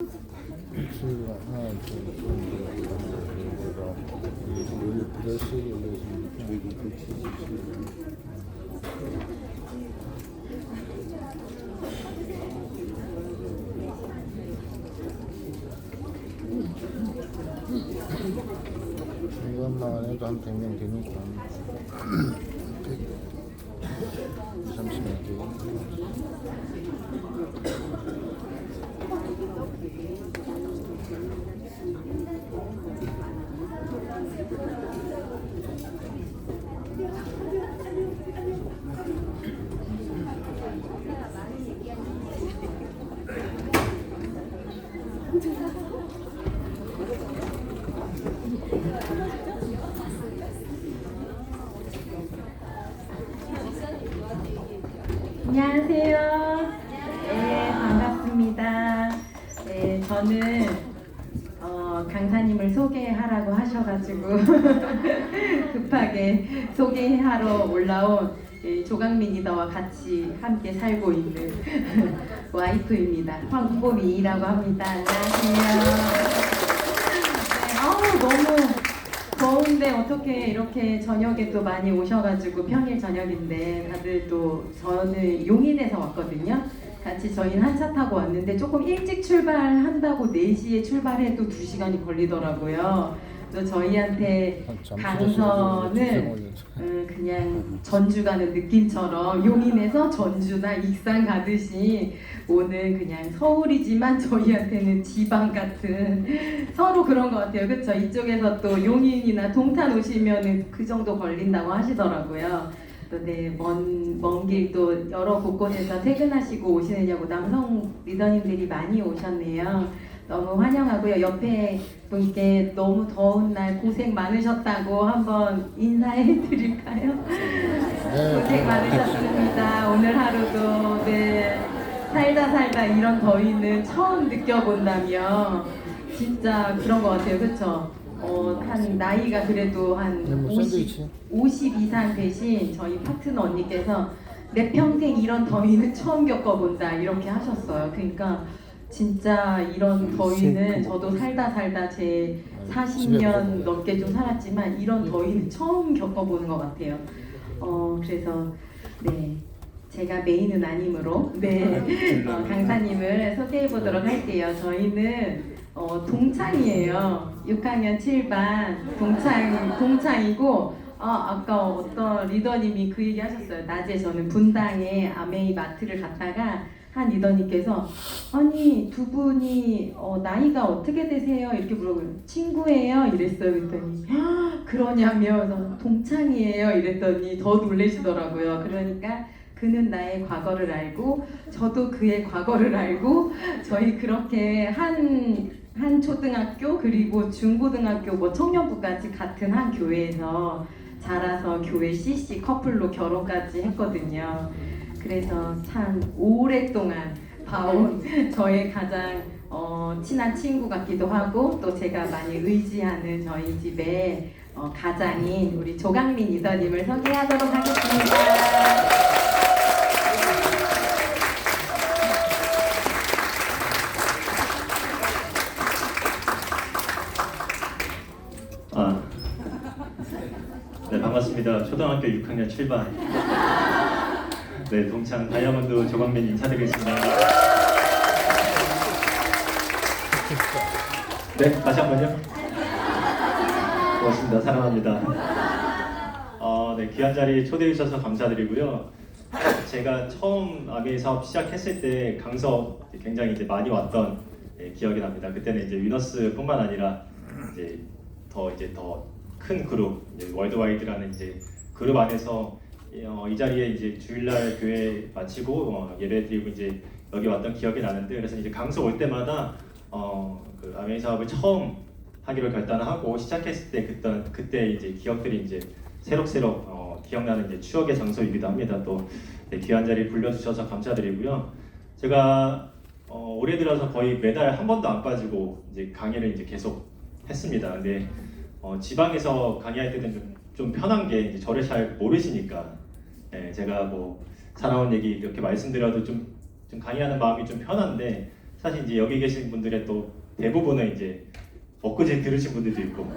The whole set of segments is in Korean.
수가 하나, 둘, 셋, 넷 시를 올렸으니까 저희도 170시. 이것만 해도 한 100명 되니까 30명 되고. 안녕하세요. 네, 반갑습니다. 네, 저는 강사님을 소개하라고 하셔가지고 급하게 소개하러 올라온 조강민 리더와 같이 함께 살고 있는 와이프입니다. 황보미라고 합니다. 안녕하세요. 네, 너무 더운데 어떻게 이렇게 저녁에 또 많이 오셔가지고 평일 저녁인데 다들 또 저는 용인에서 왔거든요. 같이 저희는 한 차 타고 왔는데 조금 일찍 출발한다고 4시에 출발해도 2시간이 걸리더라고요. 또 저희한테 강서는 그냥 전주 가는 느낌처럼 용인에서 전주나 익산 가듯이 오는 그냥 서울이지만 저희한테는 지방 같은 서로 그런 것 같아요. 그렇죠? 이쪽에서 또 용인이나 동탄 오시면은 그 정도 걸린다고 하시더라고요. 또 네, 먼 길도 여러 곳곳에서 퇴근하시고 오시느냐고 남성 리더님들이 많이 오셨네요. 너무 환영하고요. 옆에 분께 너무 더운 날 고생 많으셨다고 한번 인사해 드릴까요? 고생 많으셨습니다. 오늘 하루도 네, 살다 이런 더위는 처음 느껴본다며 진짜 그런 것 같아요. 그쵸? 한 나이가 그래도 한 50 이상 되신 저희 파트너 언니께서 내 평생 이런 더위는 처음 겪어본다 이렇게 하셨어요. 그러니까 진짜 이런 더위는 저도 살다 제 40년 넘게 좀 살았지만 이런 더위는 처음 겪어보는 것 같아요. 그래서 네. 제가 메인은 아니므로 네 강사님을 소개해 보도록 할게요. 저희는 동창이에요. 6학년 7반 동창이고 아까 어떤 리더님이 그 얘기 하셨어요. 낮에 저는 분당에 아메이 마트를 갔다가 한 리더님께서 아니 두 분이 나이가 어떻게 되세요? 이렇게 물어보요. 친구예요? 이랬어요. 그랬더니 그러냐며 동창이에요? 이랬더니 더 놀라시더라고요. 그러니까 그는 나의 과거를 알고 저도 그의 과거를 알고 저희 그렇게 한 초등학교 그리고 중고등학교 뭐 청년부까지 같은 한 교회에서 자라서 교회 CC 커플로 결혼까지 했거든요. 그래서 참 오랫동안 봐온 저의 가장 친한 친구 같기도 하고 또 제가 많이 의지하는 저희 집의 가장인 우리 조강민 리더님을 소개하도록 하겠습니다. 네, 반갑습니다. 초등학교 6학년 7반 네, 동창 다이아몬드 조광민 인사드리겠습니다. 네, 다시 한 번요. 고맙습니다. 사랑합니다. 네, 귀한 자리 초대해 주셔서 감사드리고요. 제가 처음 아메이 사업 시작했을 때 강서 굉장히 이제 많이 왔던 기억이 납니다. 그때는 이제 위너스뿐만 아니라 이제 더 큰 그룹 월드와이드라는 이제 그룹 안에서 이 자리에 이제 주일날 교회 마치고 예배드리고 이제 여기 왔던 기억이 나는데 그래서 이제 강서 올 때마다 그 아메이 사업을 처음 하기로 결단하고 시작했을 때 그때 이제 기억들이 이제 새록새록 기억나는 이제 추억의 장소이기도 합니다. 또 귀한 자리 불러주셔서 감사드리고요. 제가 올해 들어서 거의 매달 한 번도 안 빠지고 이제 강의를 이제 계속 했습니다. 근데 지방에서 강의할 때는 좀 편한 게 이제 저를 잘 모르시니까 제가 뭐 살아온 얘기 이렇게 말씀드려도 좀 강의하는 마음이 좀 편한데 사실 이제 여기 계신 분들의 또 대부분은 이제 엊그제 들으신 분들도 있고,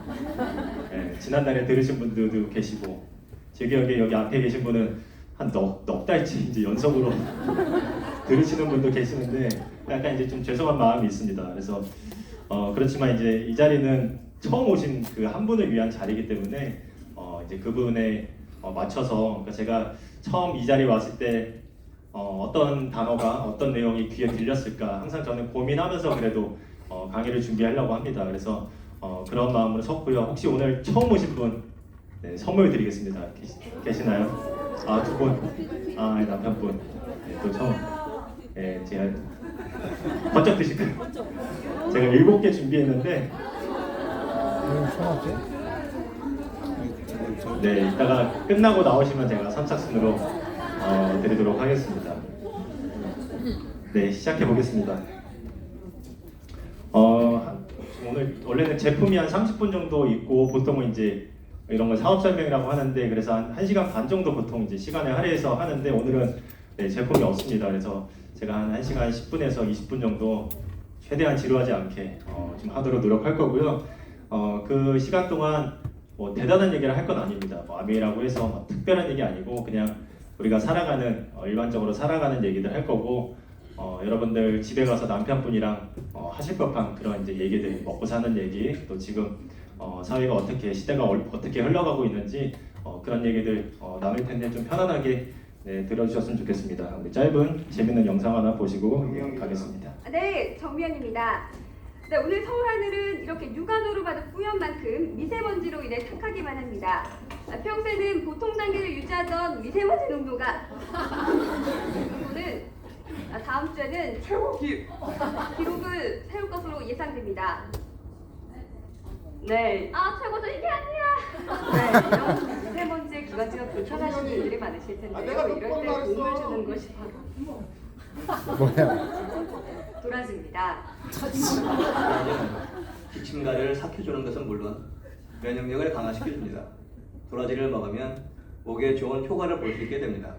예, 지난달에 들으신 분들도 계시고, 제 기억에 여기 앞에 계신 분은 한 넉 달째 이제 연속으로 들으시는 분도 계시는데 약간 이제 좀 죄송한 마음이 있습니다. 그래서 그렇지만 이제 이 자리는 처음 오신 그 한 분을 위한 자리이기 때문에 이제 그분에 맞춰서, 그러니까 제가 처음 이 자리에 왔을 때 어떤 단어가 어떤 내용이 귀에 들렸을까 항상 저는 고민하면서 그래도 강의를 준비하려고 합니다. 그래서 그런 마음으로 섰고요. 혹시 오늘 처음 오신 분 네, 선물 드리겠습니다. 계시나요? 아, 두 분. 아, 네, 남편분. 네, 또 처음. 네, 제가 번쩍 드실까요? 제가 7개 준비했는데 손아지? 네, 이따가 끝나고 나오시면 제가 선착순으로 드리도록 하겠습니다. 네, 시작해 보겠습니다. 오늘 원래는 제품이 한 30분 정도 있고 보통은 이제 이런 걸 사업 설명이라고 하는데 그래서 한 1시간 반 정도 보통 이제 시간을 할애해서 하는데 오늘은 네, 제품이 없습니다. 그래서 제가 한 1시간 10분에서 20분 정도 최대한 지루하지 않게 좀 하도록 노력할 거고요. 그 시간 동안 뭐 대단한 얘기를 할 건 아닙니다. 뭐 아메이라고 해서 뭐 특별한 얘기 아니고 그냥 우리가 살아가는 일반적으로 살아가는 얘기들 할 거고 여러분들 집에 가서 남편분이랑 하실 법한 그런 이제 얘기들, 먹고 사는 얘기, 또 지금 사회가 어떻게 시대가 어떻게 흘러가고 있는지 그런 얘기들 나눌 텐데 좀 편안하게 네, 들어주셨으면 좋겠습니다. 우리 짧은 재밌는 영상 하나 보시고 가겠습니다. 네, 정미연입니다. 네, 오늘 서울 하늘은 이렇게 육안으로 봐도 뿌연 만큼 미세먼지로 인해 탁하기만 합니다. 평소에는 보통 단계를 유지하던 미세먼지 농도가 오늘 다음 주에는 최고 기록을 세울 것으로 예상됩니다. 네, 최고죠 이게 아니야. 네, 이런 미세먼지의 기관지가 불편하신 분들이 많으실 텐데요. 이럴 때 도움을 주는 것이 바로 뭐야? 도라지입니다. 기침가를 삭혀주는 것은 물론 면역력을 강화시켜줍니다. 도라지를 먹으면 목에 좋은 효과를 볼 수 있게 됩니다.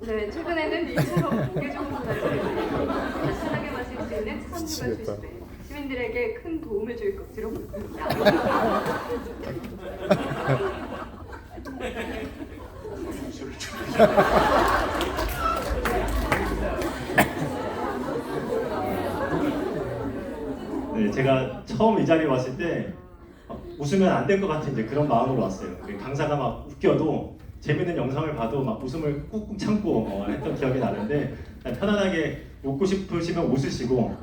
네, 최근에는 이처럼 목에 좋은 도라지를 간단하게 마실 수 있는 차선주가 출시돼 시민들에게 큰 도움을 줄 것으로 보입니다. 네, 제가 처음 이 자리에 왔을 때 웃으면 안 될 것 같은 이제 그런 마음으로 왔어요. 강사가 막 웃겨도 재밌는 영상을 봐도 막 웃음을 꾹꾹 참고 했던 기억이 나는데 편안하게 웃고 싶으시면 웃으시고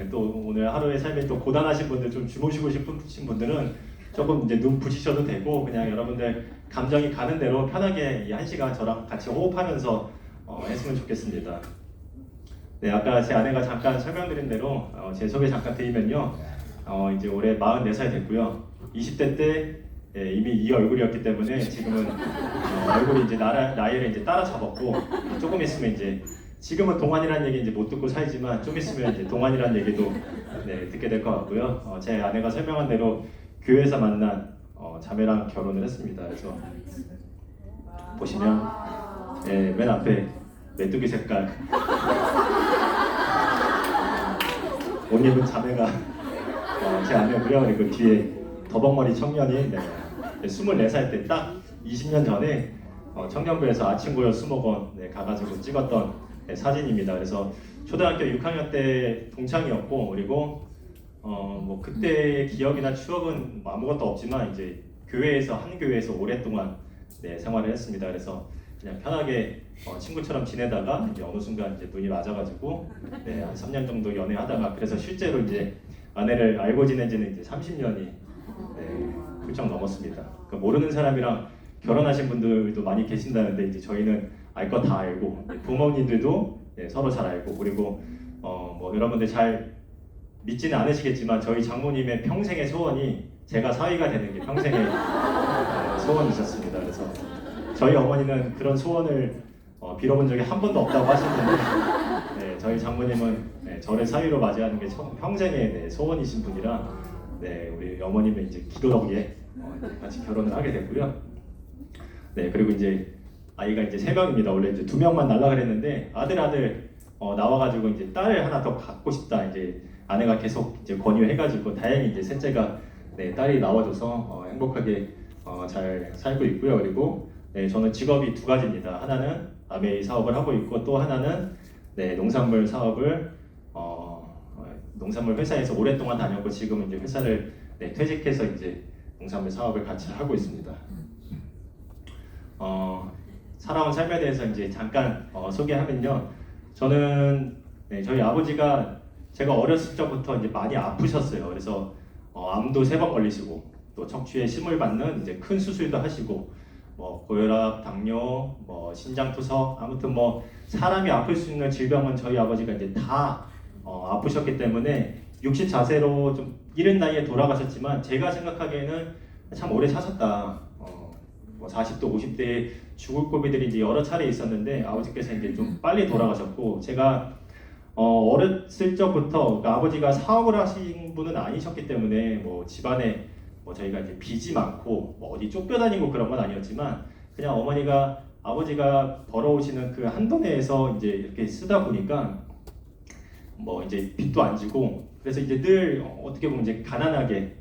또 오늘 하루의 삶이 또 고단하신 분들, 좀 주무시고 싶으신 분들은 조금 이제 눈 부시셔도 되고 그냥 여러분들 감정이 가는 대로 편하게 이 1시간 저랑 같이 호흡하면서 했으면 좋겠습니다. 네, 아까 제 아내가 잠깐 설명드린 대로 제 소개 잠깐 드리면요. 이제 올해 44살 됐고요. 20대 때 이미 이 얼굴이었기 때문에 지금은 얼굴이 이제 나이를 이제 따라잡았고 조금 있으면 이제 지금은 동안이라는 얘기 이제 못 듣고 살지만 좀 있으면 이제 동안이라는 얘기도 네, 듣게 될 것 같고요. 제 아내가 설명한 대로 교회에서 만난 자매랑 결혼을 했습니다. 그래서 보시면 맨 앞에 메뚜기 색깔 옷 입은 자매가 제 아내고요. 그리고 뒤에 더벅머리 청년이 24살 때 딱 20년 전에 청년부에서 아침고요 수목원 가가지고 찍었던 사진입니다. 그래서 초등학교 6학년 때 동창이었고 그리고 뭐 그때의 기억이나 추억은 뭐 아무것도 없지만 이제 한 교회에서 오랫동안 생활을 했습니다. 그래서 그냥 편하게 친구처럼 지내다가 이제 어느 순간 이제 눈이 맞아가지고 한 3년 정도 연애하다가 그래서 실제로 이제 아내를 알고 지낸 지는 이제 30년이 훌쩍 넘었습니다. 그러니까 모르는 사람이랑 결혼하신 분들도 많이 계신다는데 이제 저희는 알 거 다 알고 부모님들도 서로 잘 알고 그리고 뭐 여러분들 잘 믿지는 않으시겠지만 저희 장모님의 평생의 소원이 제가 사위가 되는 게 평생의 소원이셨습니다. 그래서 저희 어머니는 그런 소원을 빌어본 적이 한 번도 없다고 하시는데 저희 장모님은 저를 사위로 맞이하는 게 평생의 소원이신 분이라 우리 어머님의 이제 기도 덕에 같이 결혼을 하게 됐고요. 그리고 이제 아이가 이제 3명입니다. 원래 이제 2명만 날라 그랬는데 아들 나와가지고 이제 딸을 하나 더 갖고 싶다 이제 아내가 계속 이제 권유해가지고 다행히 이제 셋째가 네, 딸이 나와줘서 행복하게 잘 살고 있고요. 그리고 네, 저는 직업이 두 가지입니다. 하나는 아메이 사업을 하고 있고 또 하나는 네, 농산물 사업을 농산물 회사에서 오랫동안 다녔고 지금은 이제 회사를 네, 퇴직해서 이제 농산물 사업을 같이 하고 있습니다. 살아온 삶에 대해서 이제 잠깐 소개하면요. 저는 네, 저희 아버지가 제가 어렸을 적부터 이제 많이 아프셨어요. 그래서 암도 3번 걸리시고 또 척추에 침을 받는 이제 큰 수술도 하시고 뭐 고혈압, 당뇨, 뭐 신장투석 아무튼 뭐 사람이 아플 수 있는 질병은 저희 아버지가 이제 다 아프셨기 때문에 60자세로 좀 이른 나이에 돌아가셨지만 제가 생각하기에는 참 오래 사셨다. 뭐 40도, 50대에 죽을 고비들이 이제 여러 차례 있었는데 아버지께서 이제 좀 빨리 돌아가셨고 제가 어렸을 적부터 그러니까 아버지가 사업을 하신 분은 아니셨기 때문에 뭐 집안에 뭐 저희가 이제 빚이 많고 뭐 어디 쫓겨다니고 그런 건 아니었지만 그냥 어머니가 아버지가 벌어오시는 그 한도 내에서 이제 이렇게 쓰다 보니까 뭐 이제 빚도 안 지고 그래서 이제 늘 어떻게 보면 이제 가난하게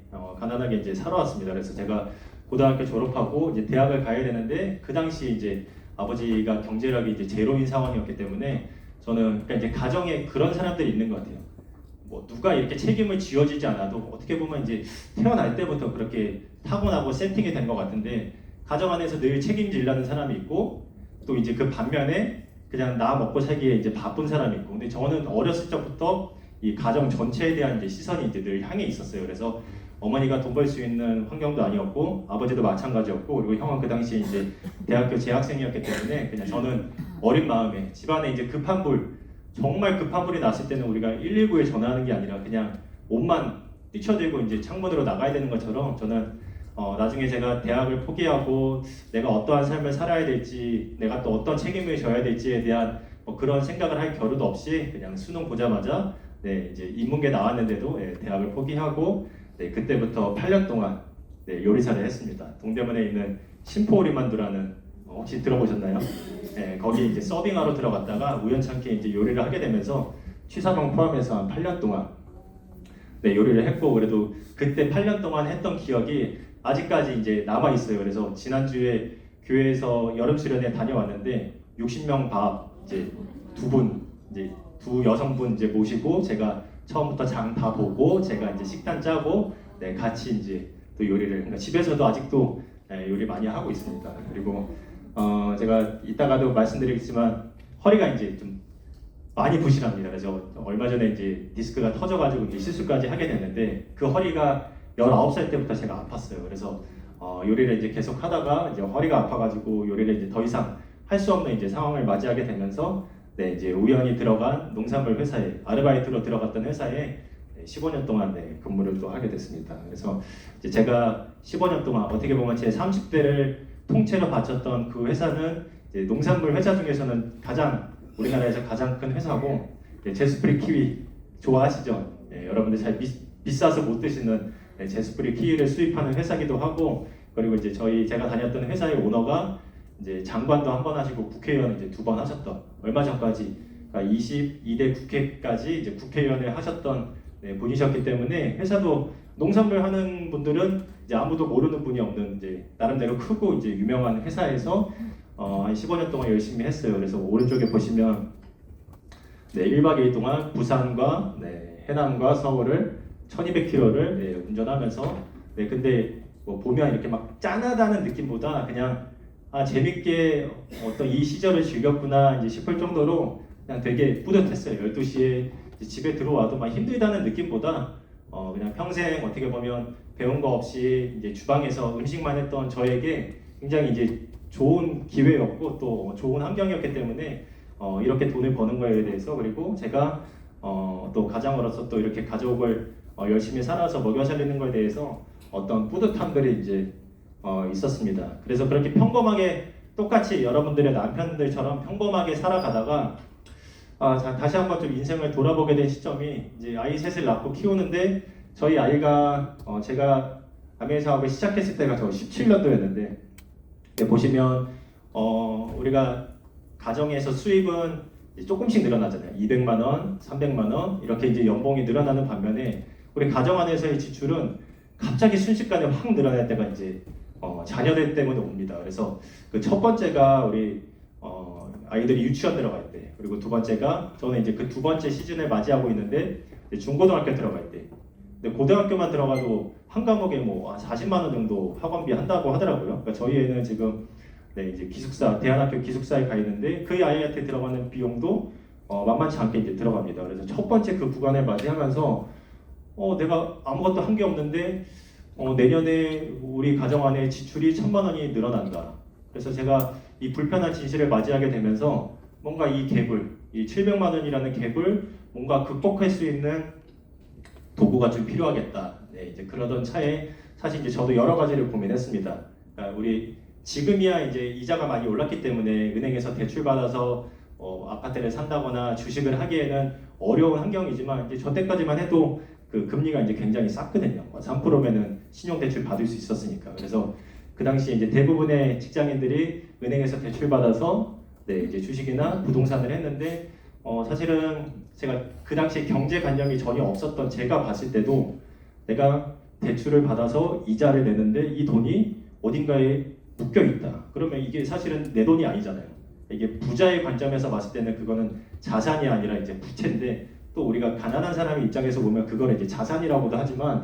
이제 살아왔습니다. 그래서 제가 고등학교 졸업하고 이제 대학을 가야 되는데 그 당시 이제 아버지가 경제력이 이제 제로인 상황이었기 때문에 저는 그러니까 이제 가정에 그런 사람들이 있는 것 같아요. 뭐 누가 이렇게 책임을 지어지지 않아도 어떻게 보면 이제 태어날 때부터 그렇게 타고나고 세팅이 된 것 같은데 가정 안에서 늘 책임지려는 사람이 있고 또 이제 그 반면에 그냥 나 먹고 살기에 이제 바쁜 사람이 있고 근데 저는 어렸을 적부터 이 가정 전체에 대한 이제 시선이 이제 늘 향해 있었어요. 그래서 어머니가 돈 벌 수 있는 환경도 아니었고 아버지도 마찬가지였고 그리고 형은 그 당시에 이제 대학교 재학생이었기 때문에 그냥 저는 어린 마음에 집안에 이제 급한 불 정말 급한 불이 났을 때는 우리가 119에 전화하는 게 아니라 그냥 옷만 뛰쳐들고 이제 창문으로 나가야 되는 것처럼 저는 나중에 제가 대학을 포기하고 내가 어떠한 삶을 살아야 될지 내가 또 어떤 책임을 져야 될지에 대한 뭐 그런 생각을 할 겨를도 없이 그냥 수능 보자마자 네, 이제 인문계 나왔는데도 네, 대학을 포기하고 네, 그때부터 8년 동안 네, 요리사를 했습니다. 동대문에 있는 심포오리만두라는 혹시 들어보셨나요? 네, 거기 이제 서빙하러 들어갔다가 우연찮게 이제 요리를 하게 되면서 취사병 포함해서 한 8년 동안 네, 요리를 했고 그래도 그때 8년 동안 했던 기억이 아직까지 이제 남아 있어요. 그래서 지난주에 교회에서 여름 수련회 다녀왔는데 60명 밥 이제 두 여성분 이제 모시고 제가 처음부터 장 다 보고 제가 이제 식단 짜고 네, 같이 이제 또 요리를 그러니까 집에서도 아직도 네, 요리 많이 하고 있습니다. 그리고 제가 이따가도 말씀드리겠지만 허리가 이제 좀 많이 부실합니다. 그래서 얼마 전에 이제 디스크가 터져가지고 이제 시술까지 하게 됐는데 그 허리가 19살 때부터 제가 아팠어요. 그래서 요리를 이제 계속 하다가 이제 허리가 아파가지고 요리를 이제 더 이상 할 수 없는 이제 상황을 맞이하게 되면서 네, 이제 우연히 들어간 농산물 회사에 아르바이트로 들어갔던 회사에 15년 동안 네, 근무를 또 하게 됐습니다. 그래서 이제 제가 15년 동안 어떻게 보면 제 30대를 통째로 바쳤던 그 회사는 이제 농산물 회사 중에서는 우리나라에서 가장 큰 회사고 제스프리 키위 좋아하시죠? 네, 여러분들 잘 비싸서 못 드시는 제스프리 키위를 수입하는 회사기도 하고 그리고 이제 제가 다녔던 회사의 오너가 이제 장관도 한 번 하시고 국회의원 이제 2번 하셨던 얼마 전까지 그러니까 22대 국회까지 이제 국회의원을 하셨던 분이셨기 때문에 회사도 농산물 하는 분들은 이제 아무도 모르는 분이 없는 이제 나름대로 크고 이제 유명한 회사에서 한 15년 동안 열심히 했어요. 그래서 오른쪽에 보시면 네, 1박 2일 동안 부산과 네, 해남과 서울을 1200km를 네, 운전하면서 네, 근데 뭐 보면 이렇게 막 짠하다는 느낌보다 그냥 재밌게 어떤 이 시절을 즐겼구나 이제 싶을 정도로 그냥 되게 뿌듯했어요. 12시에 집에 들어와도 막 힘들다는 느낌보다 그냥 평생 어떻게 보면 배운 거 없이 이제 주방에서 음식만 했던 저에게 굉장히 이제 좋은 기회였고 또 좋은 환경이었기 때문에 이렇게 돈을 버는 거에 대해서 그리고 제가 또 가장으로서 또 이렇게 가족을 열심히 살아서 먹여 살리는 거에 대해서 어떤 뿌듯함들이 이제 있었습니다. 그래서 그렇게 평범하게 똑같이 여러분들의 남편들처럼 평범하게 살아가다가 다시 한번 좀 인생을 돌아보게 된 시점이 이제 아이 셋을 낳고 키우는데 저희 아이가 제가 아메이 사업을 시작했을 때가 저 17년도였는데 보시면 우리가 가정에서 수입은 이제 조금씩 늘어나잖아요. 200만 원, 300만 원 이렇게 이제 연봉이 늘어나는 반면에 우리 가정 안에서의 지출은 갑자기 순식간에 확 늘어날 때가 이제 자녀들 때문에 옵니다. 그래서 그 첫 번째가 우리 아이들이 유치원 들어갈 때, 그리고 두 번째가 저는 이제 그 두 번째 시즌을 맞이하고 있는데 중고등학교 들어갈 때. 근데 고등학교만 들어가도 한 과목에 뭐 40만 원 정도 학원비 한다고 하더라고요. 그러니까 저희 애는 지금 이제 기숙사, 대안학교 기숙사에 가 있는데 그 아이한테 들어가는 비용도 만만치 않게 이제 들어갑니다. 그래서 첫 번째 그 구간을 맞이하면서 내가 아무것도 한 게 없는데 내년에 우리 가정 안에 지출이 1,000만 원이 늘어난다. 그래서 제가 이 불편한 진실을 맞이하게 되면서 뭔가 이 갭을, 이 700만 원이라는 갭을 뭔가 극복할 수 있는 도구가 좀 필요하겠다. 네, 이제 그러던 차에 사실 이제 저도 여러 가지를 고민했습니다. 그러니까 우리 지금이야 이제 이자가 많이 올랐기 때문에 은행에서 대출 받아서 아파트를 산다거나 주식을 하기에는 어려운 환경이지만 이제 저 때까지만 해도 그 금리가 이제 굉장히 쌌거든요. 3%면은 신용대출 받을 수 있었으니까. 그래서 그 당시 이제 대부분의 직장인들이 은행에서 대출 받아서 이제 주식이나 부동산을 했는데 사실은 제가 그 당시 경제관념이 전혀 없었던 제가 봤을 때도 내가 대출을 받아서 이자를 내는데 이 돈이 어딘가에 묶여 있다. 그러면 이게 사실은 내 돈이 아니잖아요. 이게 부자의 관점에서 봤을 때는 그거는 자산이 아니라 이제 부채인데 또 우리가 가난한 사람의 입장에서 보면 그걸 이제 자산이라고도 하지만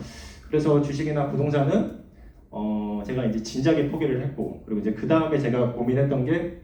그래서 주식이나 부동산은 제가 이제 진작에 포기를 했고 그리고 이제 그 다음에 제가 고민했던 게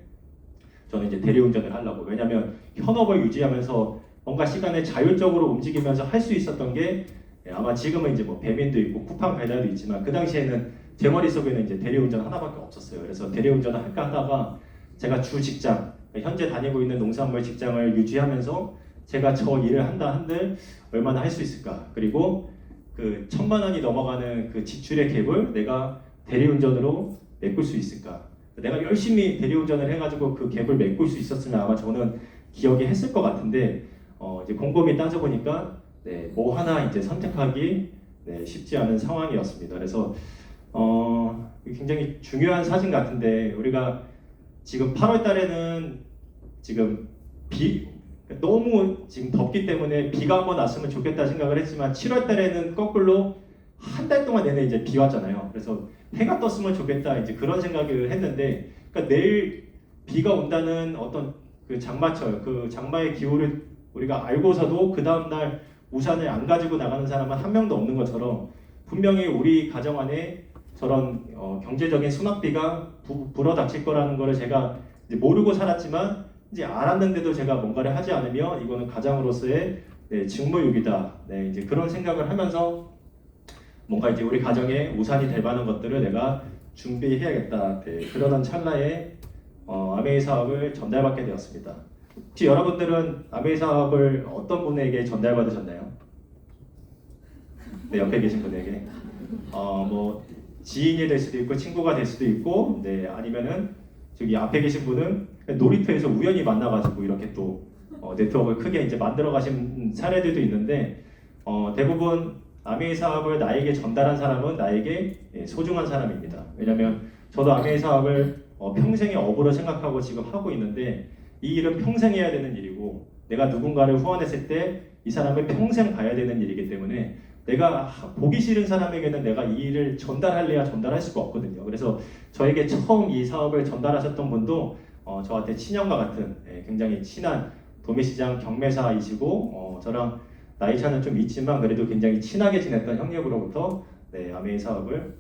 저는 이제 대리운전을 하려고 왜냐하면 현업을 유지하면서 뭔가 시간에 자율적으로 움직이면서 할 수 있었던 게 아마 지금은 이제 뭐 배민도 있고 쿠팡 배달도 있지만 그 당시에는 제 머릿속에는 이제 대리운전 하나밖에 없었어요. 그래서 대리운전을 할까 하다가 제가 주 직장 현재 다니고 있는 농산물 직장을 유지하면서 제가 저 일을 한다 한들 얼마나 할 수 있을까 그리고 그 1,000만 원이 넘어가는 그 지출의 갭을 내가 대리운전으로 메꿀 수 있을까 내가 열심히 대리운전을 해가지고 그 갭을 메꿀 수 있었으면 아마 저는 기억이 했을 것 같은데 이제 곰곰이 따져보니까 뭐 하나 이제 선택하기 쉽지 않은 상황이었습니다. 그래서 굉장히 중요한 사진 같은데 우리가 지금 8월 달에는 지금 너무 지금 덥기 때문에 비가 한번 왔으면 좋겠다 생각을 했지만 7월 달에는 거꾸로 한 달 동안 내내 이제 비 왔잖아요. 그래서 해가 떴으면 좋겠다 이제 그런 생각을 했는데 그러니까 내일 비가 온다는 어떤 그 장마철 그 장마의 기후를 우리가 알고서도 그 다음 날 우산을 안 가지고 나가는 사람은 한 명도 없는 것처럼 분명히 우리 가정 안에 저런 경제적인 수납비가 불어닥칠 거라는 거를 제가 이제 모르고 살았지만 이제 알았는데도 제가 뭔가를 하지 않으면 이거는 가장으로서의 직무유기다. 이제 그런 생각을 하면서 뭔가 이제 우리 가정에 우산이 될 만한 것들을 내가 준비해야겠다. 그러던 찰나에 아메이 사업을 전달받게 되었습니다. 혹시 여러분들은 아메이 사업을 어떤 분에게 전달받으셨나요? 네, 옆에 계신 분에게 뭐 지인이 될 수도 있고 친구가 될 수도 있고 아니면은 저기 앞에 계신 분은 놀이터에서 우연히 만나가지고 이렇게 또 네트워크를 크게 이제 만들어 가신 사례들도 있는데 대부분 아메이 사업을 나에게 전달한 사람은 나에게 소중한 사람입니다. 왜냐하면 저도 아메이 사업을 평생의 업으로 생각하고 지금 하고 있는데 이 일은 평생 해야 되는 일이고 내가 누군가를 후원했을 때 이 사람을 평생 봐야 되는 일이기 때문에 내가 보기 싫은 사람에게는 내가 이 일을 전달할래야 전달할 수가 없거든요. 그래서 저에게 처음 이 사업을 전달하셨던 분도 저한테 친형과 같은 굉장히 친한 도매시장 경매사이시고 저랑 나이 차는 좀 있지만 그래도 굉장히 친하게 지냈던 형님으로부터 아메이 사업을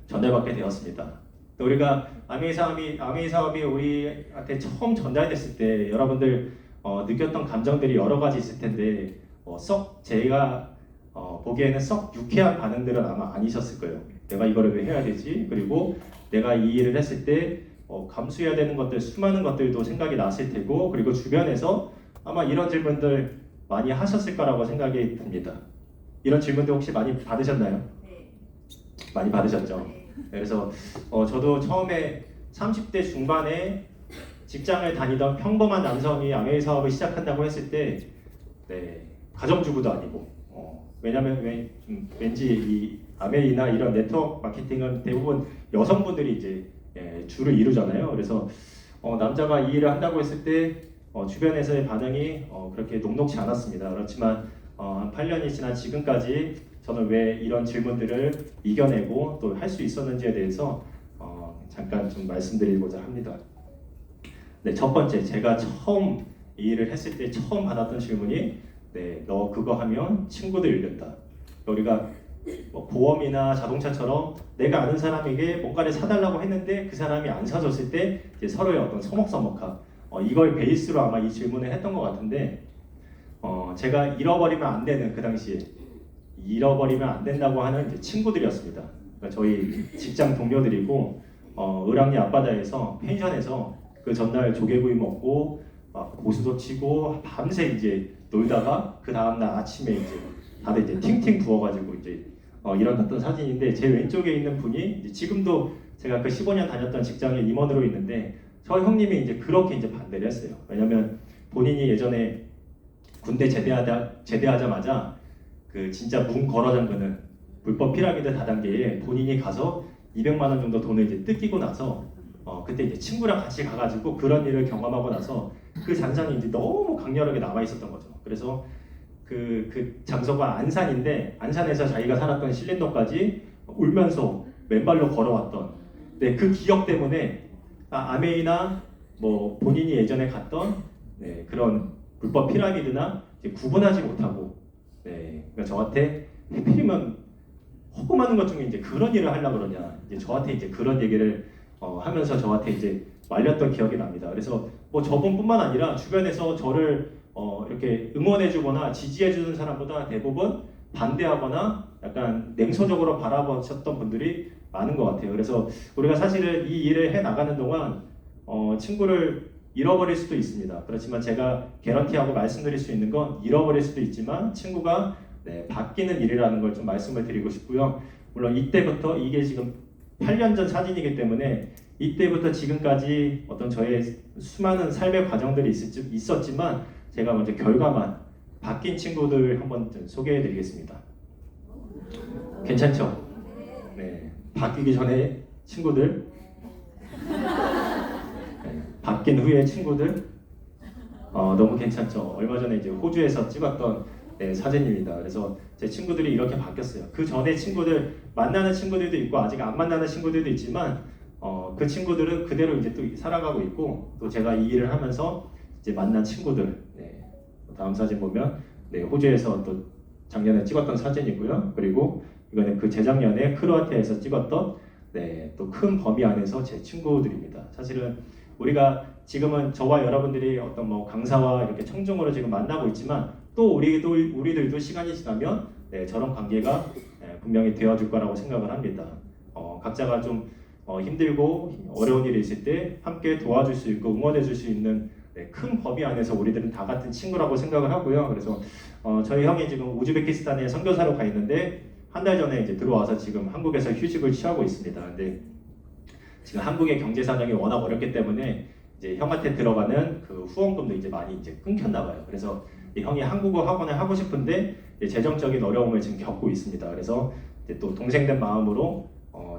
전달받게 되었습니다. 우리가 아메이 사업이 우리한테 처음 전달됐을 때 여러분들 느꼈던 감정들이 여러 가지 있을 텐데 썩 제가 보기에는 썩 유쾌한 반응들은 아마 아니셨을 거예요. 내가 이거를 왜 해야 되지? 그리고 내가 이 일을 했을 때 감수해야 되는 것들, 수많은 것들도 생각이 났을 테고 그리고 주변에서 아마 이런 질문들 많이 하셨을 거라고 생각이 듭니다. 이런 질문들 혹시 많이 받으셨나요? 네. 많이 받으셨죠? 그래서 저도 처음에 30대 중반에 직장을 다니던 평범한 남성이 아메이 사업을 시작한다고 했을 때 가정주부도 아니고 왜냐면 왠지 이 아메이나 이런 네트워크 마케팅은 대부분 여성분들이 이제 주를 이루잖아요. 그래서 남자가 이 일을 한다고 했을 때 주변에서의 반응이 그렇게 녹록지 않았습니다. 그렇지만 한 8년이 지난 지금까지 저는 왜 이런 질문들을 이겨내고 또 할 수 있었는지에 대해서 잠깐 좀 말씀드리고자 합니다. 네, 첫 번째, 제가 처음 이 일을 했을 때 처음 받았던 질문이 너 그거 하면 친구들 잃는다. 우리가 보험이나 자동차처럼 내가 아는 사람에게 뭔가를 사달라고 했는데 그 사람이 안 사줬을 때 이제 서로의 어떤 서먹서먹함, 이걸 베이스로 아마 이 질문을 했던 것 같은데 제가 잃어버리면 안 되는, 그 당시에 잃어버리면 안 된다고 하는 이제 친구들이었습니다. 그러니까 저희 직장 동료들이고 을왕리 앞바다에서 펜션에서 그 전날 조개구이 먹고 고수도 치고 밤새 이제 놀다가 그 다음날 아침에 이제 다들 이제 팅팅 부어가지고 이제 일어났던 사진인데, 제 왼쪽에 있는 분이 이제 지금도 제가 그 15년 다녔던 직장에 임원으로 있는데 저 형님이 이제 그렇게 이제 반대를 했어요. 왜냐면 본인이 예전에 군대 제대하자마자 그 진짜 문 걸어 잠그는 불법 피라미드 다단계에 본인이 가서 200만 원 정도 돈을 이제 뜯기고 나서 그때 이제 친구랑 같이 가가지고 그런 일을 경험하고 나서 그 잔상이 이제 너무 강렬하게 남아 있었던 거죠. 그래서 그 장소가 안산인데 안산에서 자기가 살았던 신림동까지 울면서 맨발로 걸어왔던, 그 기억 때문에 아메이나 뭐 본인이 예전에 갔던 그런 불법 피라미드나 이제 구분하지 못하고 그러니까 저한테 하필이면 허구많은 것 중에 이제 그런 일을 하려고 그러냐, 이제 저한테 이제 그런 얘기를 하면서 저한테 이제 말렸던 기억이 납니다. 그래서 뭐 저분뿐만 아니라 주변에서 저를 이렇게 응원해주거나 지지해주는 사람보다 대부분 반대하거나 약간 냉소적으로 바라보셨던 분들이 많은 것 같아요. 그래서 우리가 사실은 이 일을 해 나가는 동안 친구를 잃어버릴 수도 있습니다. 그렇지만 제가 개런티하고 말씀드릴 수 있는 건 잃어버릴 수도 있지만 친구가 바뀌는 일이라는 걸 좀 말씀을 드리고 싶고요. 물론 이때부터, 이게 지금 8년 전 사진이기 때문에 이때부터 지금까지 어떤 저의 수많은 삶의 과정들이 있었지만 제가 먼저 결과만 바뀐 친구들 한번 좀 소개해드리겠습니다. 괜찮죠? 네, 바뀌기 전에 친구들, 바뀐 후에 친구들, 너무 괜찮죠? 얼마 전에 이제 호주에서 찍었던 사진입니다. 그래서 제 친구들이 이렇게 바뀌었어요. 그 전에 친구들, 만나는 친구들도 있고 아직 안 만나는 친구들도 있지만 그 친구들은 그대로 이제 또 살아가고 있고, 또 제가 이 일을 하면서 이제 만난 친구들, 다음 사진 보면 호주에서 또 작년에 찍었던 사진이고요. 그리고 이거는 그 재작년에 크로아티아에서 찍었던 또 큰 범위 안에서 제 친구들입니다. 사실은 우리가 지금은 저와 여러분들이 어떤 뭐 강사와 이렇게 청중으로 지금 만나고 있지만 또 우리들도 시간이 지나면 저런 관계가 분명히 되어줄 거라고 생각을 합니다. 각자가 좀 힘들고 어려운 일이 있을 때 함께 도와줄 수 있고 응원해 줄 수 있는 큰 범위 안에서 우리들은 다 같은 친구라고 생각을 하고요. 그래서 저희 형이 지금 우즈베키스탄에 선교사로 가 있는데 한 달 전에 이제 들어와서 지금 한국에서 휴직을 취하고 있습니다. 근데 지금 한국의 경제 사정이 워낙 어렵기 때문에 이제 형한테 들어가는 그 후원금도 이제 많이 이제 끊겼나 봐요. 그래서 형이 한국어 학원을 하고 싶은데 재정적인 어려움을 지금 겪고 있습니다. 그래서 이제 또 동생된 마음으로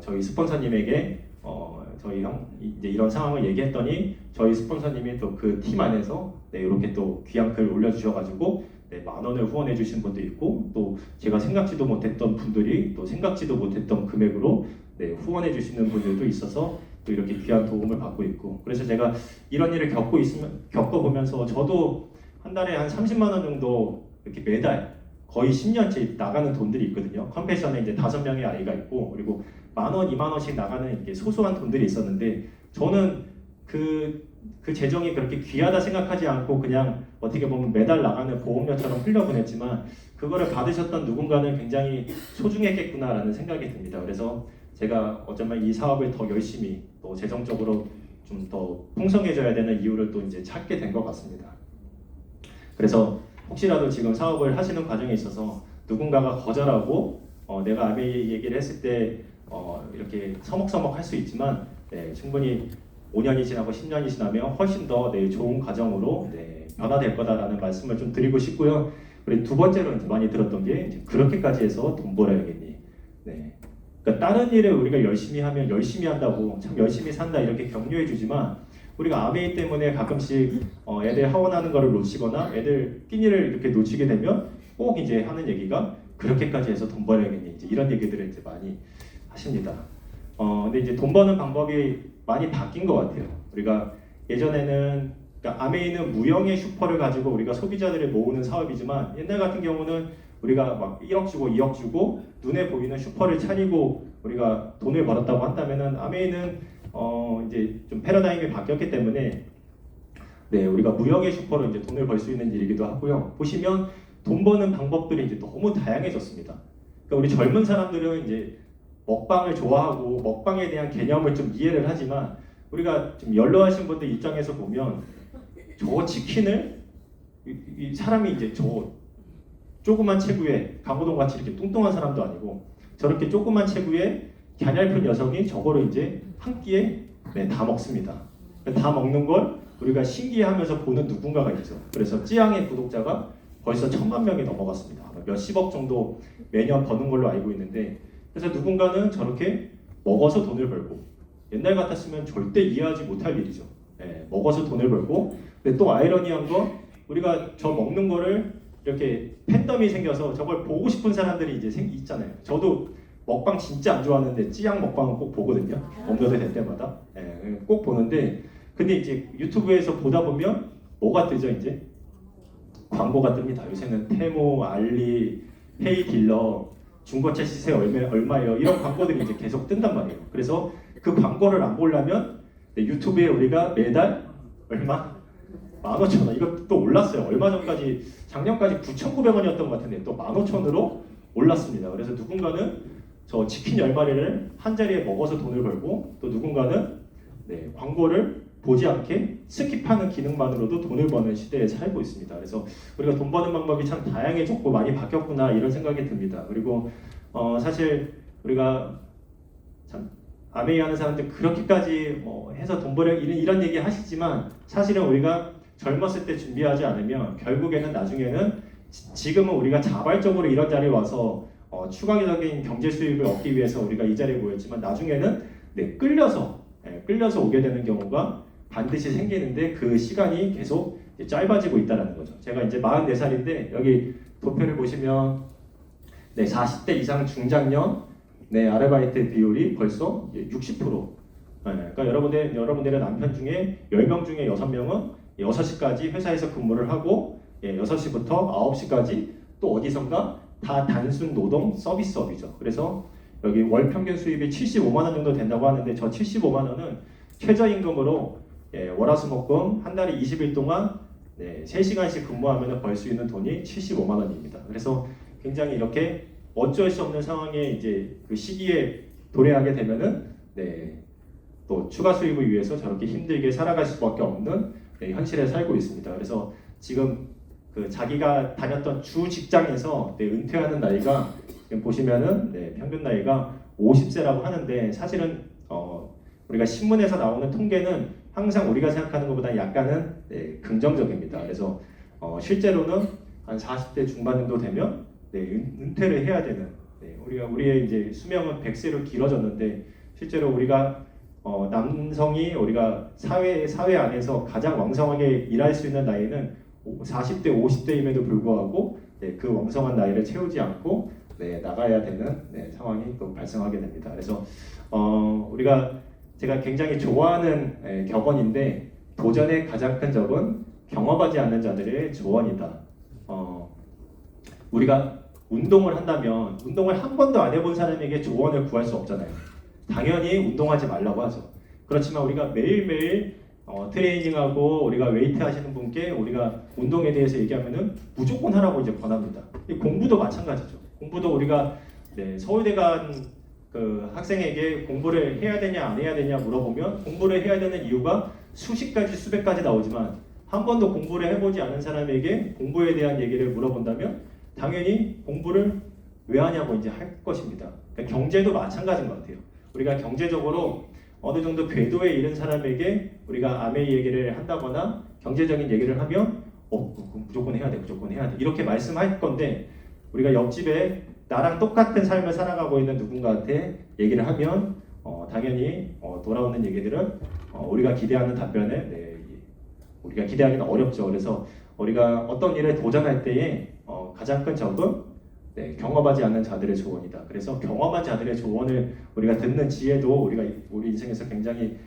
저희 스폰서님에게 저희 형 이제 이런 상황을 얘기했더니 저희 스폰서님이 또 그 팀 안에서 이렇게 또 귀한 글 올려주셔가지고 10,000원을 후원해 주신 분도 있고, 또 제가 생각지도 못했던 분들이 또 생각지도 못했던 금액으로 후원해 주시는 분들도 있어서 또 이렇게 귀한 도움을 받고 있고, 그래서 제가 이런 일을 겪어보면서 저도 한 달에 한 30만 원 정도 이렇게 매달 거의 10년째 나가는 돈들이 있거든요. 컴패션에 이제 5명의 아이가 있고, 그리고 10,000원, 20,000원씩 나가는 이렇게 소소한 돈들이 있었는데, 저는 그 재정이 그렇게 귀하다 생각하지 않고 그냥 어떻게 보면 매달 나가는 보험료처럼 흘려보냈지만 그거를 받으셨던 누군가는 굉장히 소중했겠구나라는 생각이 듭니다. 그래서 제가 어쩌면 이 사업을 더 열심히 또 재정적으로 좀 더 풍성해져야 되는 이유를 또 이제 찾게 된 것 같습니다. 그래서 혹시라도 지금 사업을 하시는 과정에 있어서 누군가가 거절하고 내가 아메이 얘기를 했을 때 이렇게 서먹서먹 할 수 있지만 충분히 5년이 지나고 10년이 지나면 훨씬 더 좋은 과정으로 변화될 거다라는 말씀을 좀 드리고 싶고요. 그리고 두 번째로 이제 많이 들었던 게 이제 그렇게까지 해서 돈 벌어야겠니? 그러니까 다른 일을 우리가 열심히 하면 열심히 한다고 참 열심히 산다 이렇게 격려해 주지만 우리가 아메이 때문에 가끔씩 애들 하원하는 거를 놓치거나 애들 끼니를 이렇게 놓치게 되면 꼭 이제 하는 얘기가 그렇게까지 해서 돈 벌어야겠니 이제 이런 얘기들을 이제 많이 하십니다. 근데 이제 돈 버는 방법이 많이 바뀐 것 같아요. 우리가 예전에는 그러니까 아메이는 무형의 슈퍼를 가지고 우리가 소비자들을 모으는 사업이지만 옛날 같은 경우는 우리가 막 1억 주고 2억 주고 눈에 보이는 슈퍼를 차리고 우리가 돈을 벌었다고 한다면은 아메이는 이제 좀 패러다임이 바뀌었기 때문에 네 우리가 무형의 슈퍼로 이제 돈을 벌 수 있는 일이기도 하고요. 보시면 돈 버는 방법들이 이제 너무 다양해졌습니다. 그러니까 우리 젊은 사람들은 이제 먹방을 좋아하고 먹방에 대한 개념을 좀 이해를 하지만 우리가 좀 연로하신 분들 입장에서 보면 저 치킨을 이 사람이 이제 저 조그만 체구에 강호동 같이 이렇게 뚱뚱한 사람도 아니고 저렇게 조그만 체구에 갸냘픈 녀석이 저거를 이제 한 끼에 네, 다 먹습니다. 다 먹는 걸 우리가 신기해하면서 보는 누군가가 있죠. 그래서 찌양의 구독자가 벌써 1000만 명이 넘어갔습니다. 몇십억 정도 매년 버는 걸로 알고 있는데 그래서 누군가는 저렇게 먹어서 돈을 벌고 옛날 같았으면 절대 이해하지 못할 일이죠. 네, 먹어서 돈을 벌고 근데 또 아이러니한 건 우리가 저 먹는 거를 이렇게 팬덤이 생겨서 저걸 보고 싶은 사람들이 이제 있잖아요. 저도 먹방 진짜 안 좋아하는데 찌양 먹방은 꼭 보거든요. 업로드 될 때마다 네, 꼭 보는데 근데 이제 유튜브에서 보다 보면 뭐가 뜨죠 이제? 광고가 뜹니다. 요새는 테모, 알리, 페이딜러, 중고차 시세 얼마예요? 이런 광고들이 이제 계속 뜬단 말이에요. 그래서 그 광고를 안 보려면 유튜브에 우리가 매달 얼마? 15,000원. 이거 또 올랐어요. 얼마 전까지 작년까지 9,900원이었던 것 같은데 또 15,000원으로 올랐습니다. 그래서 누군가는 저 치킨 10마리를 한 자리에 먹어서 돈을 벌고 또 누군가는 네, 광고를 보지 않게 스킵하는 기능만으로도 돈을 버는 시대에 살고 있습니다. 그래서 우리가 돈 버는 방법이 참 다양해졌고 많이 바뀌었구나 이런 생각이 듭니다. 그리고 사실 우리가 참 아메이 하는 사람들 그렇게까지 해서 돈 벌려 이런 얘기 하시지만 사실은 우리가 젊었을 때 준비하지 않으면 결국에는 나중에는 지금은 우리가 자발적으로 이런 자리에 와서 추가적인 경제 수입을 얻기 위해서 우리가 이 자리에 모였지만 나중에는 네, 끌려서 오게 되는 경우가 반드시 생기는데 그 시간이 계속 짧아지고 있다는 거죠. 제가 이제 44살인데 여기 도표를 보시면 네, 40대 이상 중장년 네, 아르바이트 비율이 벌써 60%. 그러니까 여러분들의 남편 중에 10명 중에 6명은 6시까지 회사에서 근무를 하고 6시부터 9시까지 또 어디선가 다 단순 노동 서비스업이죠. 그래서 여기 월 평균 수입이 75만 원 정도 된다고 하는데 저 75만 원은 최저임금으로 월화수목금 한 달에 20일 동안 3시간씩 근무하면 벌 수 있는 돈이 75만 원입니다. 그래서 굉장히 이렇게 어쩔 수 없는 상황에 이제 그 시기에 도래하게 되면은 또 추가 수입을 위해서 저렇게 힘들게 살아갈 수밖에 없는 현실에 살고 있습니다. 그래서 지금 그 자기가 다녔던 주 직장에서 은퇴하는 나이가 지금 보시면은 평균 나이가 50세라고 하는데 사실은 우리가 신문에서 나오는 통계는 항상 우리가 생각하는 것보다 약간은 긍정적입니다. 그래서 실제로는 한 40대 중반 정도 되면 은퇴를 해야 되는 우리의 이제 수명은 100세로 길어졌는데 실제로 우리가 남성이 우리가 사회 안에서 가장 왕성하게 일할 수 있는 나이는 40대, 50대임에도 불구하고 그 왕성한 나이를 채우지 않고 나가야 되는 상황이 또 발생하게 됩니다. 그래서 제가 굉장히 좋아하는 격언인데 도전의 가장 큰 적은 경험하지 않는 자들의 조언이다. 우리가 운동을 한다면 운동을 한 번도 안 해본 사람에게 조언을 구할 수 없잖아요. 당연히 운동하지 말라고 하죠. 그렇지만 우리가 매일매일 트레이닝하고 우리가 웨이트 하시는 분께 우리가 운동에 대해서 얘기하면은 무조건 하라고 이제 권합니다. 공부도 마찬가지죠. 공부도 우리가 서울대 간 그 학생에게 공부를 해야 되냐 안 해야 되냐 물어보면 공부를 해야 되는 이유가 수십 가지 수백 가지 나오지만 한 번도 공부를 해보지 않은 사람에게 공부에 대한 얘기를 물어본다면 당연히 공부를 왜 하냐고 이제 할 것입니다. 그러니까 경제도 마찬가지인 것 같아요. 우리가 경제적으로 어느 정도 궤도에 이른 사람에게 우리가 아메이 얘기를 한다거나 경제적인 얘기를 하면 무조건 해야 돼, 무조건 해야 돼 이렇게 말씀할 건데 우리가 옆집에 나랑 똑같은 삶을 살아가고 있는 누군가한테 얘기를 하면 당연히 돌아오는 얘기들은 우리가 기대하는 답변을 우리가 기대하기는 어렵죠. 그래서 우리가 어떤 일에 도전할 때에 가장 큰 적은 경험하지 않는 자들의 조언이다. 그래서 경험한 자들의 조언을 우리가 듣는 지혜도 우리 인생에서 굉장히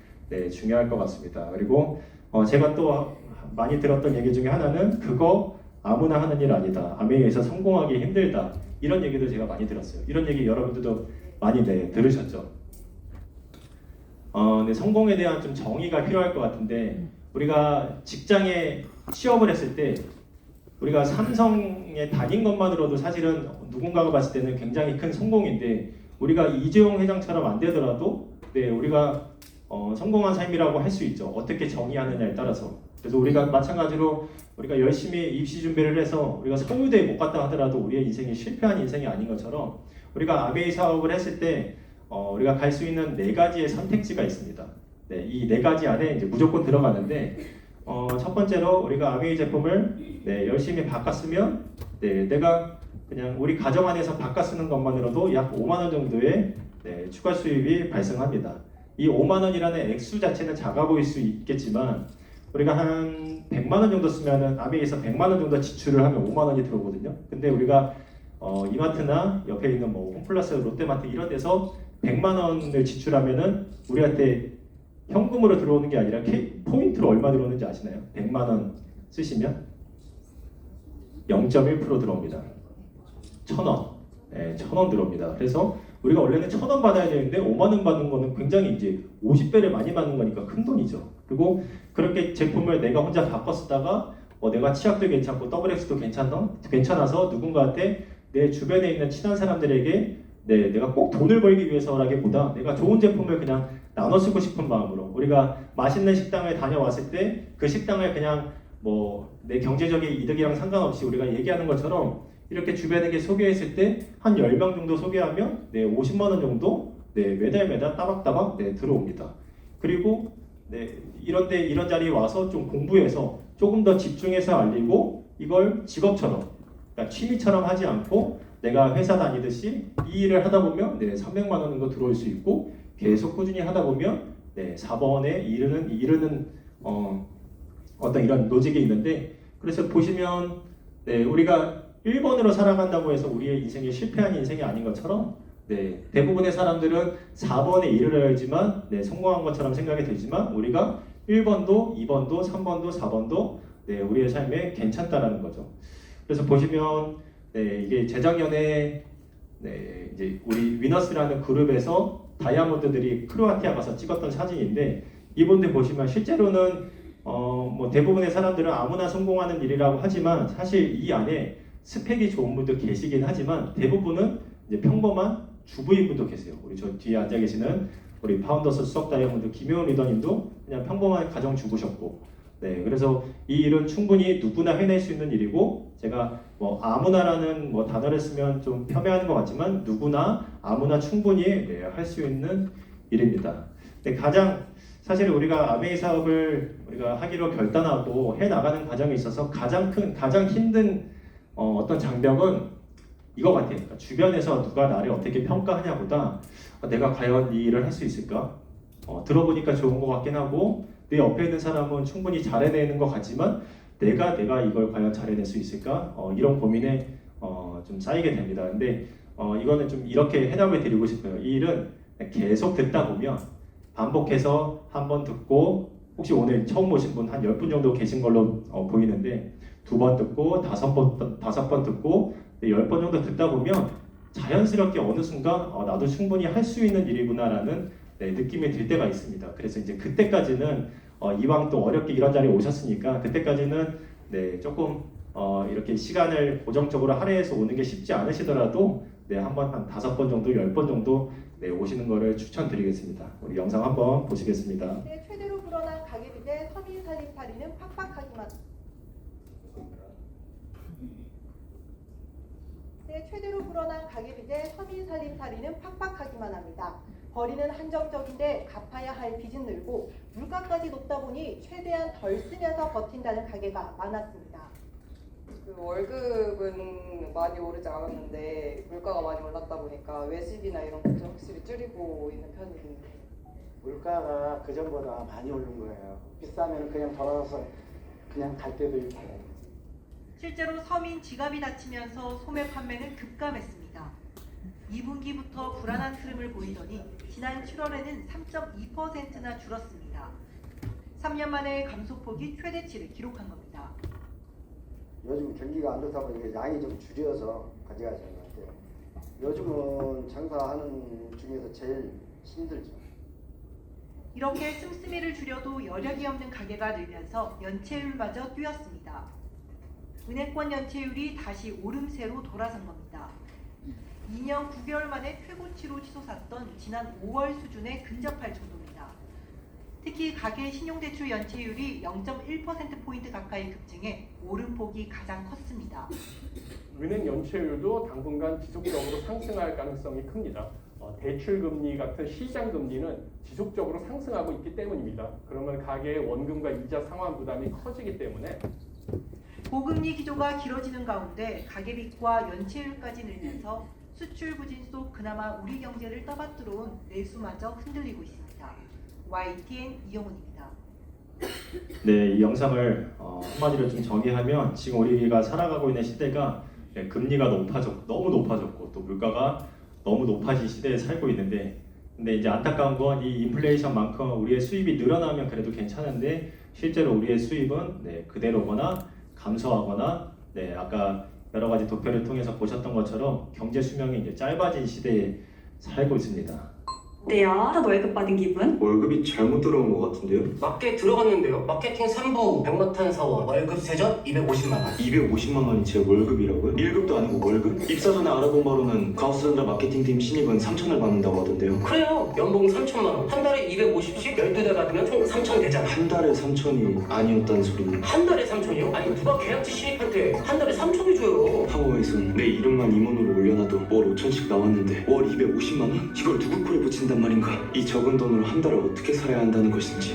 중요할 것 같습니다. 그리고 제가 또 많이 들었던 얘기 중에 하나는 그거 아무나 하는 일 아니다. 아메이에서 성공하기 힘들다. 이런 얘기도 제가 많이 들었어요. 이런 얘기 여러분들도 많이 들으셨죠? 성공에 대한 좀 정의가 필요할 것 같은데 우리가 직장에 취업을 했을 때 우리가 삼성에 다닌 것만으로도 사실은 누군가가 봤을 때는 굉장히 큰 성공인데 우리가 이재용 회장처럼 안 되더라도 우리가 성공한 삶이라고 할 수 있죠. 어떻게 정의하느냐에 따라서. 그래서 우리가 마찬가지로 우리가 열심히 입시 준비를 해서 우리가 서울대에 못 갔다 하더라도 우리의 인생이 실패한 인생이 아닌 것처럼 우리가 아베이 사업을 했을 때 우리가 갈 수 있는 4가지의 선택지가 있습니다. 이 4가지 안에 이제 무조건 들어가는데 첫 번째로 우리가 아메이 제품을 열심히 바꿨으면 내가 그냥 우리 가정 안에서 바꿔 쓰는 것만으로도 약 5만 원 정도의 추가 수입이 발생합니다. 이 5만 원이라는 액수 자체는 작아 보일 수 있겠지만 우리가 한 100만 원 정도 쓰면은 아메이에서 100만 원 정도 지출을 하면 5만 원이 들어오거든요. 근데 우리가 이마트나 옆에 있는 뭐 홈플러스, 롯데마트 이런 데서 100만 원을 지출하면은 우리한테 현금으로 들어오는 게 아니라 포인트로 얼마 들어오는지 아시나요? 100만 원 쓰시면 0.1% 들어옵니다. 1,000원. 1,000원 들어옵니다. 그래서 우리가 원래는 1,000원 받아야 되는데 5만 원 받는 거는 굉장히 이제 50배를 많이 받는 거니까 큰 돈이죠. 그리고 그렇게 제품을 내가 혼자 바꿔 쓰다가 내가 치약도 괜찮고 WX도 괜찮아서 누군가한테 내 주변에 있는 친한 사람들에게 내가 꼭 돈을 벌기 위해서라기보다 내가 좋은 제품을 그냥 나눠 쓰고 싶은 마음으로 우리가 맛있는 식당을 다녀왔을 때 그 식당을 그냥 내 경제적인 이득이랑 상관없이 우리가 얘기하는 것처럼 이렇게 주변에게 소개했을 때 한 10명 정도 소개하면 50만 원 정도 매달 따박따박 들어옵니다. 그리고 이런 자리에 와서 좀 공부해서 조금 더 집중해서 알리고 이걸 직업처럼 그러니까 취미처럼 하지 않고 내가 회사 다니듯이 이 일을 하다 보면 300만 원 정도 들어올 수 있고 계속 꾸준히 하다 보면 4번에 이르는 어떤 이런 로직이 있는데 그래서 보시면 우리가 1번으로 살아간다고 해서 우리의 인생이 실패한 인생이 아닌 것처럼 대부분의 사람들은 4번에 이르러야지만 성공한 것처럼 생각이 들지만 우리가 1번도, 2번도, 3번도, 4번도 우리의 삶에 괜찮다라는 거죠. 그래서 보시면 이게 재작년에 이제 우리 위너스라는 그룹에서 다이아몬드들이 크로아티아 가서 찍었던 사진인데 이분들 보시면 실제로는 대부분의 사람들은 아무나 성공하는 일이라고 하지만 사실 이 안에 스펙이 좋은 분도 계시긴 하지만 대부분은 이제 평범한 주부인분도 계세요. 우리 저 뒤에 앉아 계시는 우리 파운더스 수석 다이아몬드 김효은 리더님도 그냥 평범한 가정 주부셨고 그래서 이 일은 충분히 누구나 해낼 수 있는 일이고 제가 아무나라는 단어를 쓰면 좀 폄훼하는 것 같지만 누구나 아무나 충분히 할 수 있는 일입니다. 가장 사실 우리가 아메이 사업을 우리가 하기로 결단하고 해 나가는 과정에 있어서 가장 힘든 어떤 장벽은 이거 같아요. 그러니까 주변에서 누가 나를 어떻게 평가하냐보다 내가 과연 이 일을 할 수 있을까? 들어보니까 좋은 것 같긴 하고 내 옆에 있는 사람은 충분히 잘해내는 것 같지만 내가 이걸 과연 잘해낼 수 있을까? 이런 고민에 좀 쌓이게 됩니다. 근데 이거는 좀 이렇게 해답을 드리고 싶어요. 이 일은 계속 듣다 보면 반복해서 한 번 듣고 혹시 오늘 처음 오신 분 한 10분 정도 계신 걸로 보이는데 2번 듣고 5번 듣고 10번 정도 듣다 보면 자연스럽게 어느 순간 나도 충분히 할 수 있는 일이구나라는 느낌이 들 때가 있습니다. 그래서 이제 그때까지는 이왕 또 어렵게 이런 자리에 오셨으니까 그때까지는 조금 이렇게 시간을 고정적으로 할애해서 오는 게 쉽지 않으시더라도 한번 한 5번 정도 10번 정도 오시는 거를 추천드리겠습니다. 우리 영상 한번 보시겠습니다. 최대로 불어난 가계비대 서민 살림살이는 팍팍하기만. 최대로 불어난 가계비대 서민 살림살이는 팍팍하기만 합니다. 벌이는 한정적인데 갚아야 할 빚은 늘고 물가까지 높다 보니 최대한 덜 쓰면서 버틴다는 가게가 많았습니다. 그 월급은 많이 오르지 않았는데 물가가 많이 올랐다 보니까 외식이나 이런 것 좀 확실히 줄이고 있는 편이긴데. 물가가 그전보다 많이 오른 거예요. 비싸면 그냥 돌아가서 그냥 갈 때도 있고. 실제로 서민 지갑이 닫히면서 소매 판매는 급감했습니다. 2분기부터 불안한 흐름을 보이더니 지난 7월에는 3.2%나 줄었습니다. 3년 만에 감소폭이 최대치를 기록한 겁니다. 요즘 경기가 안 좋다 보니까 양이 좀 줄여서 가져가는 것 같아요. 요즘은 장사하는 중에서 제일 힘들죠. 이렇게 씀씀이를 줄여도 여력이 없는 가게가 늘면서 연체율마저 뛰었습니다. 은행권 연체율이 다시 오름세로 돌아선 겁니다. 2년 9개월 만에 최고치로 치솟았던 지난 5월 수준에 근접할 정도입니다. 특히 가계 신용대출 연체율이 0.1%포인트 가까이 급증해 오름폭이 가장 컸습니다. 은행 연체율도 당분간 지속적으로 상승할 가능성이 큽니다. 대출금리 같은 시장금리는 지속적으로 상승하고 있기 때문입니다. 그러면 가계의 원금과 이자 상환 부담이 커지기 때문에 고금리 기조가 길어지는 가운데 가계빚과 연체율까지 늘면서 수출 부진 속 그나마 우리 경제를 떠받들어 온 내수마저 흔들리고 있습니다. YTN 이영훈입니다. 네, 이 영상을 한마디로 좀 정의하면 지금 우리가 살아가고 있는 시대가 금리가 너무 높아졌고 또 물가가 너무 높아진 시대에 살고 있는데, 근데 이제 안타까운 건 이 인플레이션만큼 우리의 수입이 늘어나면 그래도 괜찮은데 실제로 우리의 수입은 그대로거나 감소하거나 아까 여러 가지 도표를 통해서 보셨던 것처럼 경제 수명이 이제 짧아진 시대에 살고 있습니다. 어때요? 첫 월급 받은 기분? 월급이 잘못 들어온 것 같은데요? 맞게 들어갔는데요. 마케팅 3부 100만탄 사원 월급 세전 250만 원. 250만 원이 제 월급이라고요? 1급도 아니고 월급? 입사 전에 알아본 바로는 가우스전자 마케팅팀 신입은 3천을 받는다고 하던데요. 그래요. 연봉 3천만 원. 한 달에 250씩 12달 받으면 총 3천 되잖아. 한 달에 3천이 아니었다는 소리는? 한 달에 3천이요? 아니 누가 계약직 신입한테 한 달에 3천을 줘요. 파워에선 내 이름만 임원으로 올려놔도 월 5천씩 나왔는데 월 250만 원? 이걸 누구 코에 붙인단 말인가? 이 적은 돈으로 한 달을 어떻게 살아야 한다는 것인지.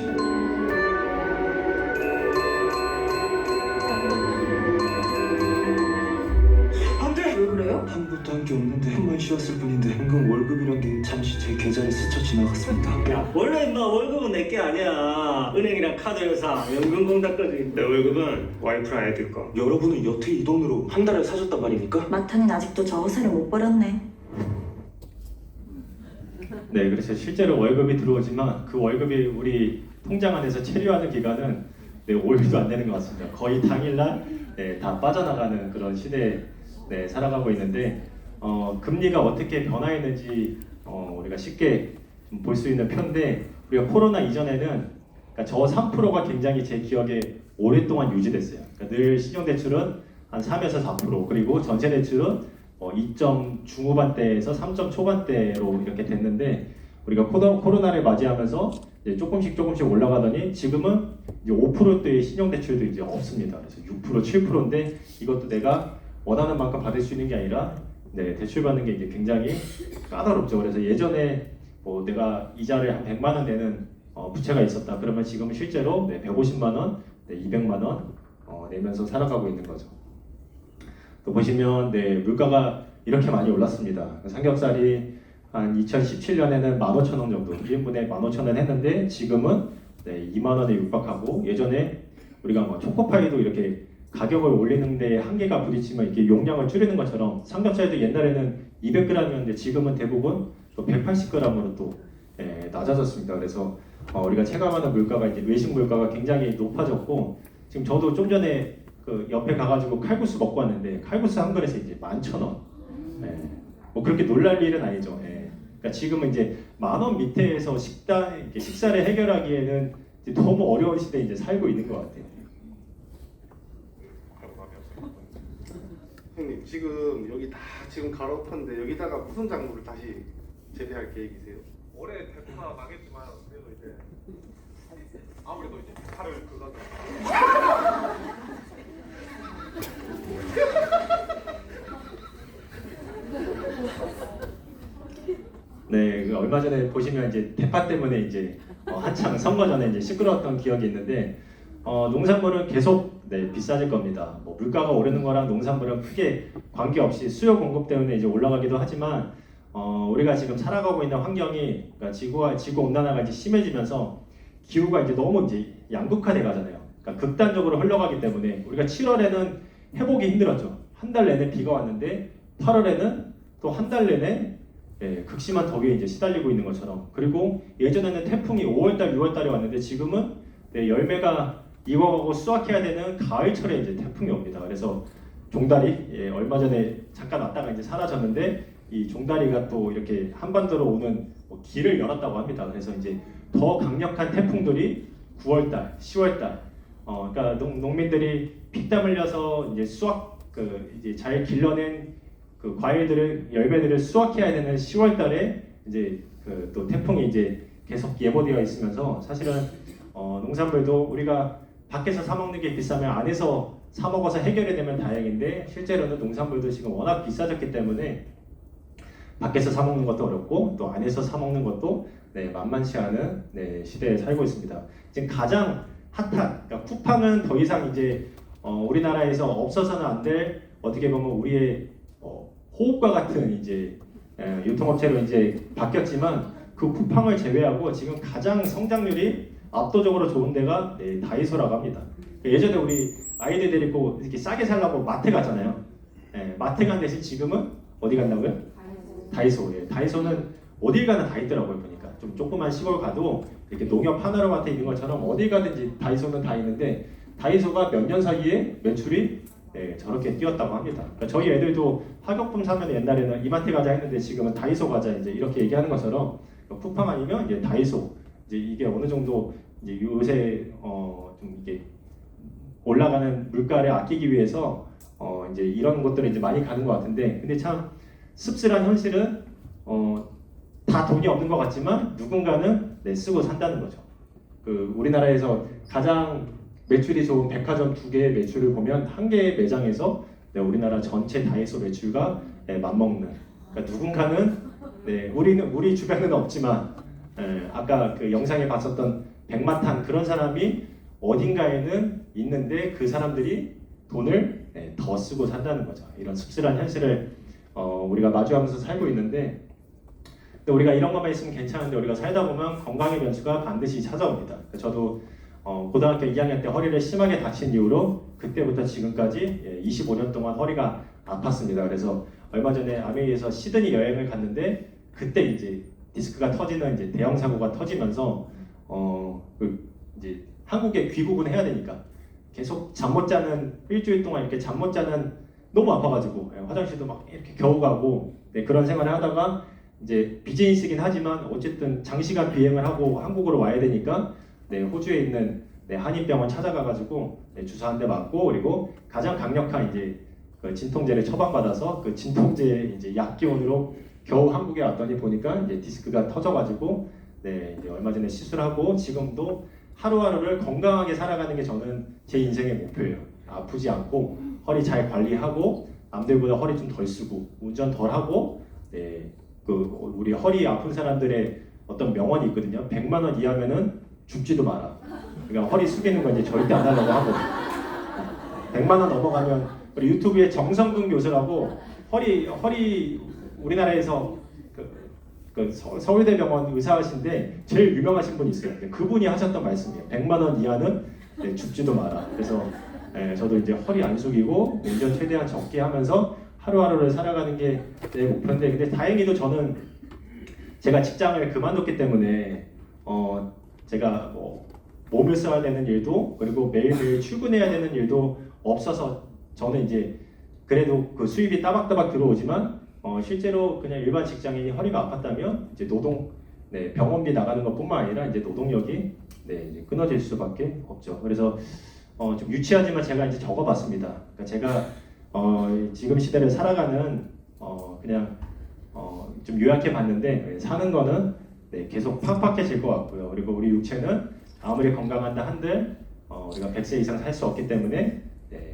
안돼! 왜 그래요? 한 것도 한 게 없는데 한 번 쉬었을 뿐인데 방금 월급이란 게 잠시 제 계좌에 스쳐 지나갔습니다. 야, 원래 임마 월급은 내게 아니야. 은행이랑 카드 회사, 연금공단까지. 내 월급은 와이프랑 애들 거. 여러분은 여태 이 돈으로 한 달을 사줬단 말입니까? 마타는 아직도 저 허세를 못 버렸네. 네, 그래서 실제로 월급이 들어오지만 그 월급이 우리 통장 안에서 체류하는 기간은 5일도 안 되는 것 같습니다. 거의 당일날 다 빠져나가는 그런 시대에 살아가고 있는데 금리가 어떻게 변화했는지 우리가 쉽게 볼 수 있는 편인데, 우리가 코로나 이전에는 그러니까 저 3%가 굉장히 제 기억에 오랫동안 유지됐어요. 그러니까 늘 신용대출은 한 3에서 4%, 그리고 전세대출은 2점 중후반대에서 3점 초반대로 이렇게 됐는데, 우리가 코로나를 맞이하면서 이제 조금씩 올라가더니 지금은 이제 5%대의 신용대출도 이제 없습니다. 그래서 6%, 7%인데 이것도 내가 원하는 만큼 받을 수 있는 게 아니라 대출 받는 게 이제 굉장히 까다롭죠. 그래서 예전에 내가 이자를 한 100만 원 내는 부채가 있었다. 그러면 지금은 실제로 150만 원, 200만 원 내면서 살아가고 있는 거죠. 또 보시면 물가가 이렇게 많이 올랐습니다. 삼겹살이 한 2017년에는 15,000원 정도, 1인분에 15,000원 했는데 지금은 2만 원에 육박하고, 예전에 우리가 초코파이도 이렇게 가격을 올리는 데 한계가 부딪히면 이렇게 용량을 줄이는 것처럼 삼겹살도 옛날에는 200g이었는데 지금은 대부분 또 180g으로 또 낮아졌습니다. 그래서 우리가 체감하는 물가가 이제 외식 물가가 굉장히 높아졌고, 지금 저도 좀 전에 그 옆에 가가지고 칼국수 먹고 왔는데 칼국수 한 그릇에 이제 11,000원. 그렇게 놀랄 일은 아니죠. 그러니까 지금은 이제 10,000원 밑에서 식사를 해결하기에는 이제 너무 어려운 시대에 이제 살고 있는 것 같아요. 형님, 지금 여기 다 지금 갈아엎었는데 여기다가 무슨 작물을 다시 재배할 계획이세요? 올해 대파가 나겠지만 그래도 이제 아무래도 이제 팔을 긁어서 그 얼마 전에 보시면 이제 대파 때문에 이제 한창 선거 전에 이제 시끄러웠던 기억이 있는데, 농산물은 계속 네, 비싸질 겁니다. 뭐 물가가 오르는 거랑 농산물은 크게 관계없이 수요 공급 때문에 이제 올라가기도 하지만 우리가 지금 살아가고 있는 환경이 그러니까 지구 온난화가 이제 심해지면서 기후가 이제 너무 이제 양극화돼 가잖아요. 그러니까 극단적으로 흘러가기 때문에 우리가 7월에는 회복이 힘들었죠. 한 달 내내 비가 왔는데 8월에는 또 한 달 내내 극심한 더위에 이제 시달리고 있는 것처럼 그리고 예전에는 태풍이 5월달, 6월달에 왔는데 지금은 열매가 익어가고 수확해야 되는 가을철에 이제 태풍이 옵니다. 그래서 종다리 얼마 전에 잠깐 왔다가 이제 사라졌는데 이 종다리가 또 이렇게 한반도로 오는 길을 열었다고 합니다. 그래서 이제 더 강력한 태풍들이 9월달, 10월달, 그러니까 농민들이 피땀 흘려서 이제 이제 잘 길러낸 그 과일들을 열매들을 수확해야 되는 10월달에 이제 또 태풍이 이제 계속 예보되어 있으면서 사실은 농산물도 우리가 밖에서 사 먹는 게 비싸면 안에서 사 먹어서 해결이 되면 다행인데 실제로는 농산물도 지금 워낙 비싸졌기 때문에 밖에서 사 먹는 것도 어렵고 또 안에서 사 먹는 것도 만만치 않은 시대에 살고 있습니다. 지금 가장 핫한 그러니까 쿠팡은 더 이상 이제 우리나라에서 없어서는 안 될 어떻게 보면 우리의 호흡과 같은 이제 유통업체로 이제 바뀌었지만 그 쿠팡을 제외하고 지금 가장 성장률이 압도적으로 좋은 데가 다이소라고 합니다. 예전에 우리 아이들 데리고 이렇게 싸게 살라고 마트 가잖아요. 마트 간 대신 지금은 어디 간다고요? 다이소. 다이소는 어딜 가나 다 있더라고요. 보니까 좀 조그만 시골 가도 이렇게 농협 하나로마트 있는 것처럼 어딜 가든지 다이소는 다 있는데 다이소가 몇 년 사이에 매출이 저렇게 뛰었다고 합니다. 그러니까 저희 애들도 학용품 사면 옛날에는 이마트 가자 했는데 지금은 다이소 가자 이제 이렇게 얘기하는 것처럼 쿠팡 아니면 이제 다이소 이제 이게 어느 정도 이제 요새 좀 이게 올라가는 물가를 아끼기 위해서 이제 이런 것들을 이제 많이 가는 것 같은데 근데 참 씁쓸한 현실은 다 돈이 없는 것 같지만 누군가는 쓰고 산다는 거죠. 그 우리나라에서 가장 매출이 좋은 백화점 2개의 매출을 보면 한 개의 매장에서 우리나라 전체 다이소 매출과 맞먹는. 그러니까 누군가는 우리 주변에는 없지만 아까 그 영상에 봤었던 백마탄 그런 사람이 어딘가에는 있는데 그 사람들이 돈을 더 쓰고 산다는 거죠. 이런 씁쓸한 현실을 우리가 마주하면서 살고 있는데 근데 우리가 이런 것만 있으면 괜찮은데 우리가 살다 보면 건강의 변수가 반드시 찾아옵니다. 저도 고등학교 2학년 때 허리를 심하게 다친 이후로 그때부터 지금까지 25년 동안 허리가 아팠습니다. 그래서 얼마 전에 아메리에서 시드니 여행을 갔는데 그때 이제 디스크가 터지는 이제 대형 사고가 터지면서 이제 한국에 귀국은 해야 되니까 계속 잠 못 자는 일주일 동안 이렇게 잠 못 자는 너무 아파가지고 화장실도 막 이렇게 겨우 가고 그런 생활을 하다가 이제 비즈니스긴 하지만 어쨌든 장시간 비행을 하고 한국으로 와야 되니까 호주에 있는 한인병원 찾아가가지고 주사 한 대 맞고 그리고 가장 강력한 이제 그 진통제를 처방받아서 그 진통제 이제 약 기운으로 겨우 한국에 왔더니 보니까 이제 디스크가 터져가지고 이제 얼마 전에 시술하고 지금도 하루하루를 건강하게 살아가는 게 저는 제 인생의 목표예요. 아프지 않고 허리 잘 관리하고 남들보다 허리 좀 덜 쓰고 운전 덜 하고 그 우리 허리 아픈 사람들의 어떤 명언이 있거든요. 100만 원 이하면은 죽지도 마라. 그러니까 허리 숙이는 건 이제 절대 안 하려고 하고 100만 원 넘어가면 우리 유튜브에 정성근 교수라고 허리 우리나라에서 그 서울대병원 의사하신데 제일 유명하신 분이 있어요. 그분이 하셨던 말씀이에요. 100만 원 이하는 죽지도 마라. 그래서 저도 이제 허리 안 숙이고 운전 최대한 적게 하면서 하루하루를 살아가는 게 내 목표인데 근데 다행히도 저는 제가 직장을 그만뒀기 때문에 제가 뭐 몸을 써야 되는 일도 그리고 매일매일 출근해야 되는 일도 없어서 저는 이제 그래도 그 수입이 따박따박 들어오지만 실제로 그냥 일반 직장인이 허리가 아팠다면 이제 병원비 나가는 것뿐만 아니라 이제 노동력이 이제 끊어질 수밖에 없죠. 그래서 좀 유치하지만 제가 이제 적어봤습니다. 그러니까 제가 지금 시대를 살아가는 그냥 좀 요약해봤는데 사는 거는 계속 팍팍해질 것 같고요. 그리고 우리 육체는 아무리 건강한다 한들 우리가 100세 이상 살 수 없기 때문에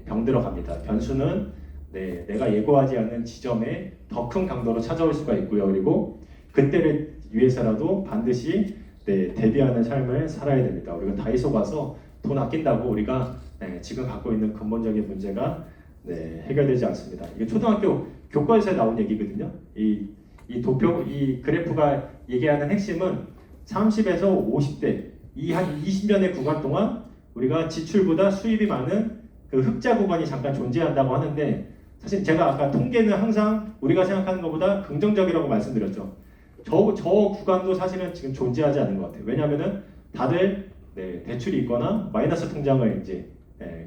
병들어 갑니다. 변수는 내가 예고하지 않는 지점에 더 큰 강도로 찾아올 수가 있고요. 그리고 그때를 위해서라도 반드시 대비하는 삶을 살아야 됩니다. 우리가 다이소 가서 돈 아낀다고 우리가 지금 갖고 있는 근본적인 문제가 해결되지 않습니다. 이게 초등학교 교과서에 나온 얘기거든요. 이 도표, 이 그래프가 얘기하는 핵심은 30에서 50대 이 한 20년의 구간 동안 우리가 지출보다 수입이 많은 그 흑자 구간이 잠깐 존재한다고 하는데, 사실 제가 아까 통계는 항상 우리가 생각하는 것보다 긍정적이라고 말씀드렸죠. 저 구간도 사실은 지금 존재하지 않는 것 같아요. 왜냐하면은 다들 대출이 있거나 마이너스 통장을 이제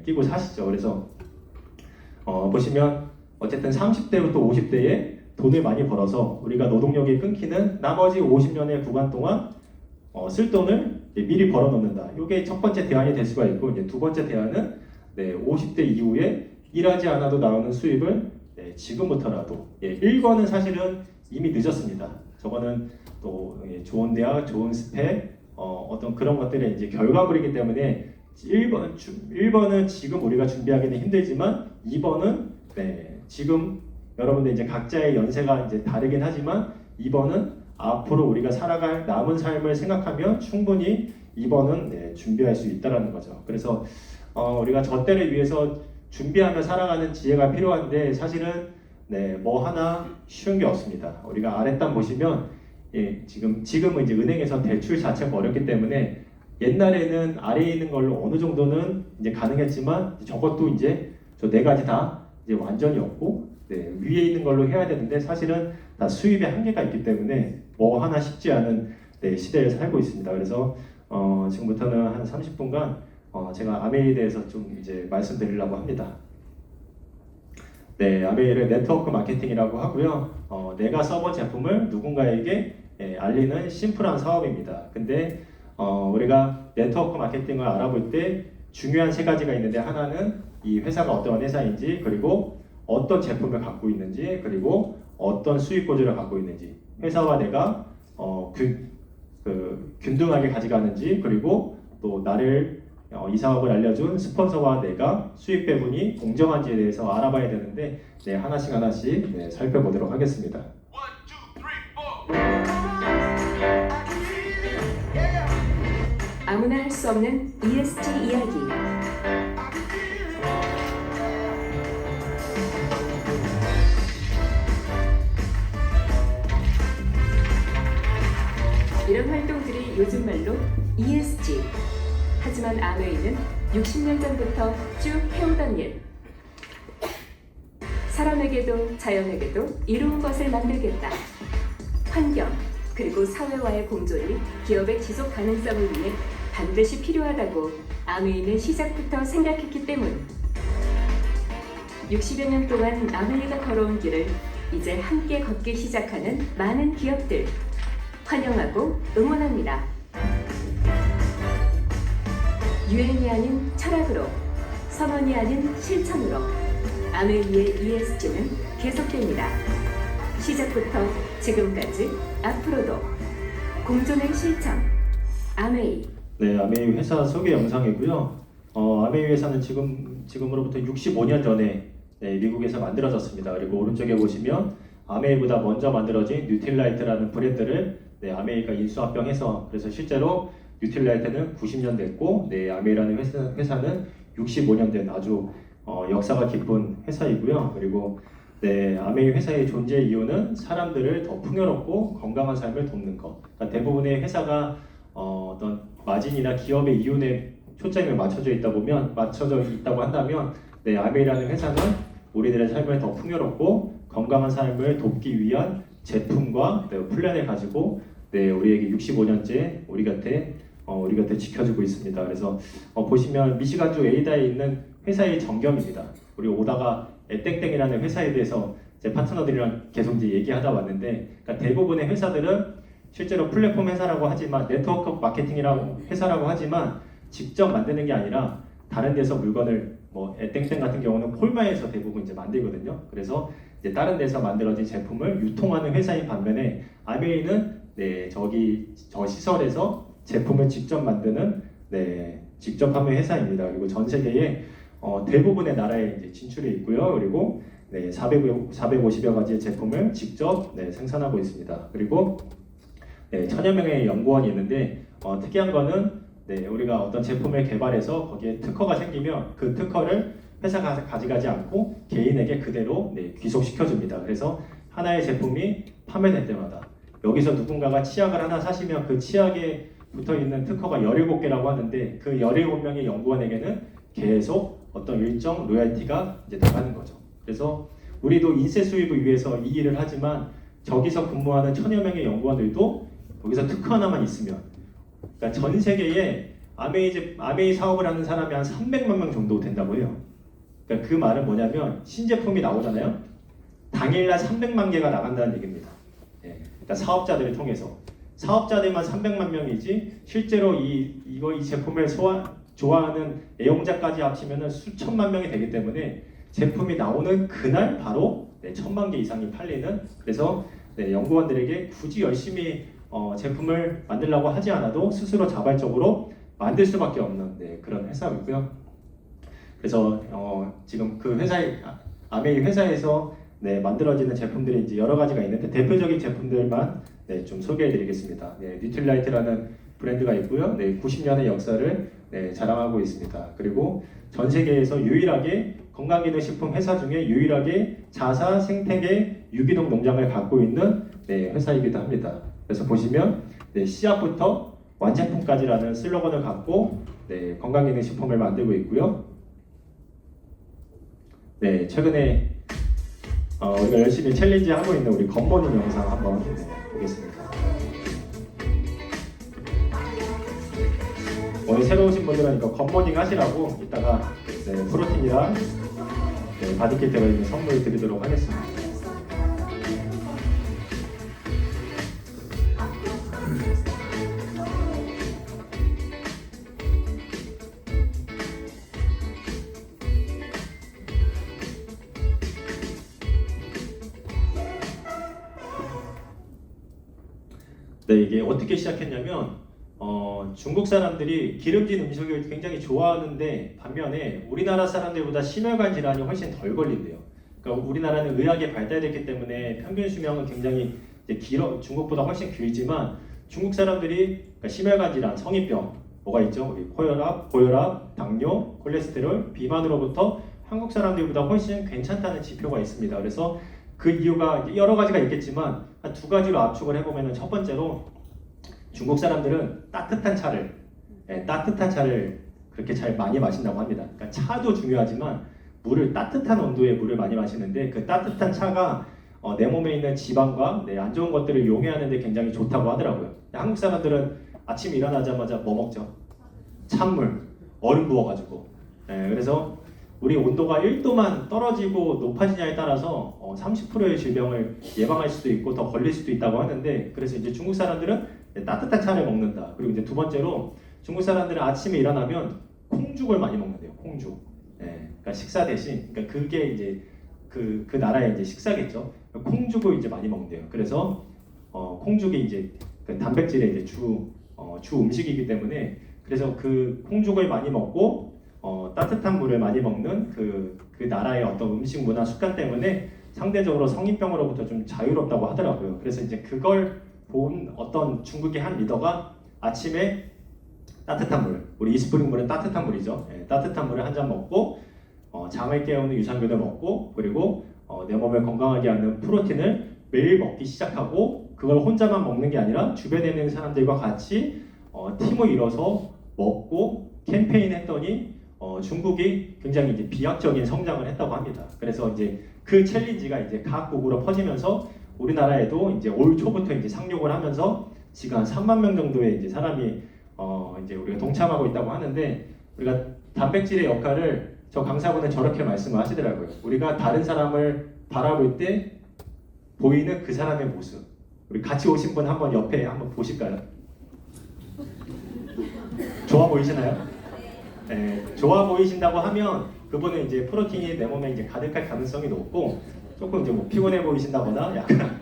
끼고 사시죠. 그래서 보시면 어쨌든 30대부터 50대에 돈을 많이 벌어서 우리가 노동력이 끊기는 나머지 50년의 구간 동안 쓸 돈을 미리 벌어놓는다. 이게 첫 번째 대안이 될 수가 있고, 이제 두 번째 대안은 50대 이후에 일하지 않아도 나오는 수입을 지금부터라도 1번은 사실은 이미 늦었습니다. 저거는 또 좋은 대학, 좋은 스펙, 어떤 그런 것들의 이제 결과물이기 때문에 1번은 지금 우리가 준비하기는 힘들지만 2번은 지금 여러분들 이제 각자의 연세가 이제 다르긴 하지만 2번은 앞으로 우리가 살아갈 남은 삶을 생각하면 충분히 2번은 준비할 수 있다라는 거죠. 그래서 우리가 저 때를 위해서 준비하며 살아가는 지혜가 필요한데, 사실은 뭐 하나 쉬운 게 없습니다. 우리가 아랫단 보시면 지금은 이제 은행에서 대출 자체가 어렵기 때문에 옛날에는 아래에 있는 걸로 어느 정도는 이제 가능했지만, 저것도 이제 저 네 가지 다 이제 완전히 없고 위에 있는 걸로 해야 되는데, 사실은 다 수입에 한계가 있기 때문에 뭐 하나 쉽지 않은 시대에 살고 있습니다. 그래서 지금부터는 한 30분간 제가 아메이에 대해서 좀 이제 말씀드리려고 합니다. 아메이를 네트워크 마케팅이라고 하고요. 내가 써본 제품을 누군가에게 알리는 심플한 사업입니다. 근데 우리가 네트워크 마케팅을 알아볼 때 중요한 세 가지가 있는데, 하나는 이 회사가 어떤 회사인지, 그리고 어떤 제품을 갖고 있는지, 그리고 어떤 수익 구조를 갖고 있는지, 회사와 내가 균등하게 가져가는지, 그리고 또 나를 이 사업을 알려준 스폰서와 내가 수익 배분이 공정한지에 대해서 알아봐야 되는데, 하나씩 살펴보도록 하겠습니다. 아무나 할 수 없는 ESG 이야기. 이런 활동들이 요즘 말로 ESG. 하지만 아메이는 60년 전부터 쭉 해오던 일. 사람에게도 자연에게도 이로운 것을 만들겠다. 환경, 그리고 사회와의 공존이 기업의 지속 가능성을 위해 반드시 필요하다고 아메이는 시작부터 생각했기 때문. 60여 년 동안 아메이가 걸어온 길을 이제 함께 걷기 시작하는 많은 기업들 환영하고 응원합니다. 유행이 아닌 철학으로, 선언이 아닌 실천으로 아메이의 ESG는 계속됩니다. 시작부터 지금까지 앞으로도 공존의 실천 아메이. 아메이 회사 소개 영상이고요. 아메이 회사는 지금으로부터 65년 전에 미국에서 만들어졌습니다. 그리고 오른쪽에 보시면 아메이보다 먼저 만들어진 뉴틸라이트라는 브랜드를 아메이가 인수합병해서, 그래서 실제로 뉴틸라이트는 90년 됐고 아메이라는 회사는 65년 된 아주 역사가 깊은 회사이고요. 그리고 아메이 회사의 존재 이유는 사람들을 더 풍요롭고 건강한 삶을 돕는 것. 그러니까 대부분의 회사가 어떤 마진이나 기업의 이윤에 초점이 맞춰져 있다고 한다면 아메이라는 회사는 우리들의 삶을 더 풍요롭고 건강한 삶을 돕기 위한 제품과 플랜을 가지고 우리에게 65년째 우리 곁에 지켜주고 있습니다. 그래서 보시면 미시간주 에이다에 있는 회사의 정경입니다. 우리 오다가 땡땡이라는 회사에 대해서 제 파트너들이랑 계속 이제 얘기하다 왔는데, 그러니까 대부분의 회사들은 실제로 플랫폼 회사라고 하지만, 네트워크 마케팅이라고 회사라고 하지만 직접 만드는 게 아니라 다른 데서 물건을 땡땡 같은 경우는 콜마에서 대부분 이제 만들거든요. 그래서 이제 다른 데서 만들어진 제품을 유통하는 회사인 반면에 아메이는 저 시설에서 제품을 직접 만드는 직접 하는 회사입니다. 그리고 전 세계에 대부분의 나라에 이제 진출해 있고요. 그리고 450여 가지의 제품을 직접 생산하고 있습니다. 그리고 1000여 명의 연구원이 있는데 특이한 거는 네, 우리가 어떤 제품을 개발해서 거기에 특허가 생기면 그 특허를 회사가 가져가지 않고 개인에게 그대로 귀속시켜줍니다. 그래서 하나의 제품이 판매될 때마다 여기서 누군가가 치약을 하나 사시면 그 치약에 붙어있는 특허가 17개라고 하는데 그 17명의 연구원에게는 계속 어떤 일정 로열티가 이제 나가는 거죠. 그래서 우리도 인세 수입을 위해서 이 일을 하지만 저기서 근무하는 1000여 명의 연구원들도 거기서 특허 하나만 있으면 그러니까 전 세계에 아메이 사업을 하는 사람이 한 300만 명 정도 된다고 해요. 그러니까 그 말은 뭐냐면 신제품이 나오잖아요. 당일날 300만 개가 나간다는 얘기입니다. 예, 그러니까 사업자들을 통해서 사업자들만 300만 명이지 실제로 이 제품을 좋아하는 애용자까지 합치면 수천만 명이 되기 때문에 제품이 나오는 그날 바로 1000만 개 이상이 팔리는 그래서 연구원들에게 굳이 열심히 제품을 만들려고 하지 않아도 스스로 자발적으로 만들 수밖에 없는 그런 회사이고요. 그래서 지금 그 아메이 회사에서 만들어지는 제품들이 이제 여러 가지가 있는데 대표적인 제품들만 좀 소개해드리겠습니다. 뉴트릴라이트라는 브랜드가 있고요. 90년의 역사를 자랑하고 있습니다. 그리고 전 세계에서 유일하게 건강기능식품 회사 중에 유일하게 자사 생태계 유기농 농장을 갖고 있는 회사이기도 합니다. 그래서 보시면 씨앗부터 완제품까지라는 슬로건을 갖고 건강기능식품을 만들고 있고요. 최근에 우리가 열심히 챌린지 하고 있는 우리 겉모닝 영상 한번 보겠습니다. 오늘 새로 오신 분들은 이거 겉모닝 하시라고 이따가 프로틴이랑 바디킷 들어있는 선물 드리도록 하겠습니다. 이게 어떻게 시작했냐면 중국 사람들이 기름진 음식을 굉장히 좋아하는데 반면에 우리나라 사람들보다 심혈관 질환이 훨씬 덜 걸린대요. 그러니까 우리나라는 의학이 발달됐기 때문에 평균 수명은 굉장히 중국보다 훨씬 길지만 중국 사람들이 그러니까 심혈관 질환, 성인병 뭐가 있죠? 우리 고혈압, 당뇨, 콜레스테롤, 비만으로부터 한국 사람들보다 훨씬 괜찮다는 지표가 있습니다. 그래서 그 이유가 여러 가지가 있겠지만 한 두 가지로 압축을 해보면 첫 번째로 중국 사람들은 따뜻한 차를 그렇게 잘 많이 마신다고 합니다. 그러니까 차도 중요하지만 따뜻한 온도의 물을 많이 마시는데 그 따뜻한 차가 내 몸에 있는 지방과 안 좋은 것들을 용해하는 데 굉장히 좋다고 하더라고요. 한국 사람들은 아침에 일어나자마자 뭐 먹죠? 찬물, 얼음 부어가지고 그래서 우리 온도가 1도만 떨어지고 높아지냐에 따라서 30%의 질병을 예방할 수도 있고 더 걸릴 수도 있다고 하는데 그래서 이제 중국 사람들은 따뜻한 차를 먹는다. 그리고 이제 두 번째로 중국 사람들은 아침에 일어나면 콩죽을 많이 먹는데요. 콩죽. 그러니까 식사 대신 그러니까 그게 이제 그 나라의 이제 식사겠죠. 콩죽을 이제 많이 먹는데요. 그래서 콩죽이 이제 그 단백질의 이제 주 음식이기 때문에 그래서 그 콩죽을 많이 먹고 따뜻한 물을 많이 먹는 그 나라의 어떤 음식 문화 습관 때문에 상대적으로 성인병으로부터 좀 자유롭다고 하더라고요. 그래서 이제 그걸 본 어떤 중국의 한 리더가 아침에 따뜻한 물, 우리 이스프링 물은 따뜻한 물이죠. 따뜻한 물을 한 잔 먹고 장을 깨우는 유산균을 먹고 그리고 내 몸을 건강하게 하는 프로틴을 매일 먹기 시작하고 그걸 혼자만 먹는 게 아니라 주변에 있는 사람들과 같이 팀을 이뤄서 먹고 캠페인 했더니 중국이 굉장히 이제 비약적인 성장을 했다고 합니다. 그래서 이제 그 챌린지가 이제 각국으로 퍼지면서 우리나라에도 이제 올 초부터 이제 상륙을 하면서 지금 한 3만 명 정도의 이제 사람이 이제 우리가 동참하고 있다고 하는데 우리가 단백질의 역할을 저 강사분은 저렇게 말씀을 하시더라고요. 우리가 다른 사람을 바라볼 때 보이는 그 사람의 모습. 우리 같이 오신 분 한번 옆에 한번 보실까요? 좋아 보이시나요? 좋아 보이신다고 하면 그분은 이제 프로틴이 내 몸에 이제 가득할 가능성이 높고 조금 이제 뭐 피곤해 보이신다거나 약간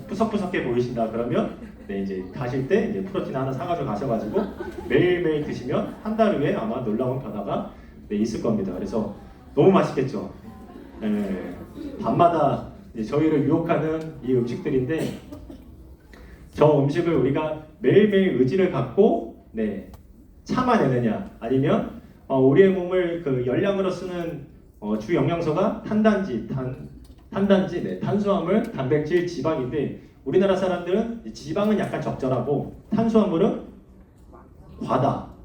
푸석푸석해 보이신다 그러면 이제 가실 때 이제 프로틴 하나 사가지고 가셔가지고 매일매일 드시면 한 달 후에 아마 놀라운 변화가 있을 겁니다. 그래서 너무 맛있겠죠. 밤마다 이제 저희를 유혹하는 이 음식들인데 저 음식을 우리가 매일매일 의지를 갖고 참아내느냐, 아니면 우리의 몸을 그 열량으로 쓰는 주 영양소가 탄수화물, 단백질, 지방인데 우리나라 사람들은 지방은 약간 적절하고 탄수화물은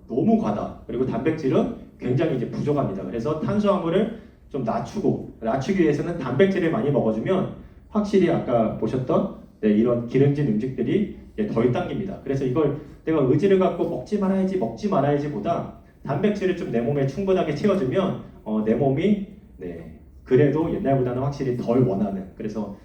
너무 과다. 그리고 단백질은 굉장히 이제 부족합니다. 그래서 탄수화물을 좀 낮추기 위해서는 단백질을 많이 먹어주면 확실히 아까 보셨던 이런 기름진 음식들이 덜 당깁니다. 그래서 이걸 내가 의지를 갖고 먹지 말아야지보다 단백질을 좀 내 몸에 충분하게 채워주면 내 몸이 그래도 옛날보다는 확실히 덜 원하는, 그래서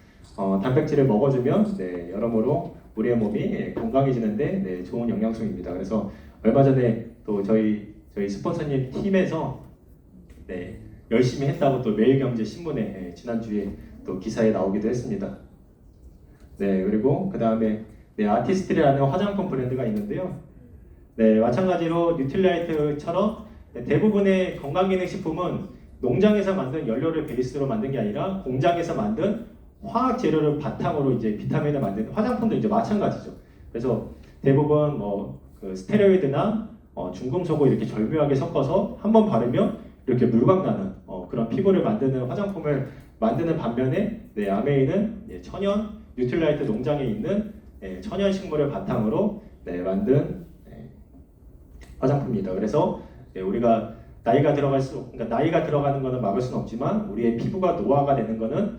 단백질을 먹어주면 여러모로 우리의 몸이 건강해지는데 좋은 영양소입니다. 그래서 얼마 전에 또 저희 스폰서님 팀에서 열심히 했다고 또 매일경제 신문에 지난주에 또 기사에 나오기도 했습니다. 그리고 그 다음에 아티스트라는 화장품 브랜드가 있는데요. 마찬가지로 뉴트리라이트처럼 대부분의 건강기능식품은 농장에서 만든 연료를 베이스로 만든 게 아니라 공장에서 만든 화학 재료를 바탕으로 이제 비타민을 만든 화장품도 이제 마찬가지죠. 그래서 대부분 그 스테로이드나 중금속을 이렇게 절묘하게 섞어서 한번 바르면 이렇게 물광 나는 그런 피부를 만드는 화장품을 만드는 반면에 아메이는 천연 뉴트리라이트 농장에 있는 천연 식물을 바탕으로 만든 화장품입니다. 그래서 우리가 나이가 들어가는 것은 막을 수는 없지만 우리의 피부가 노화가 되는 것은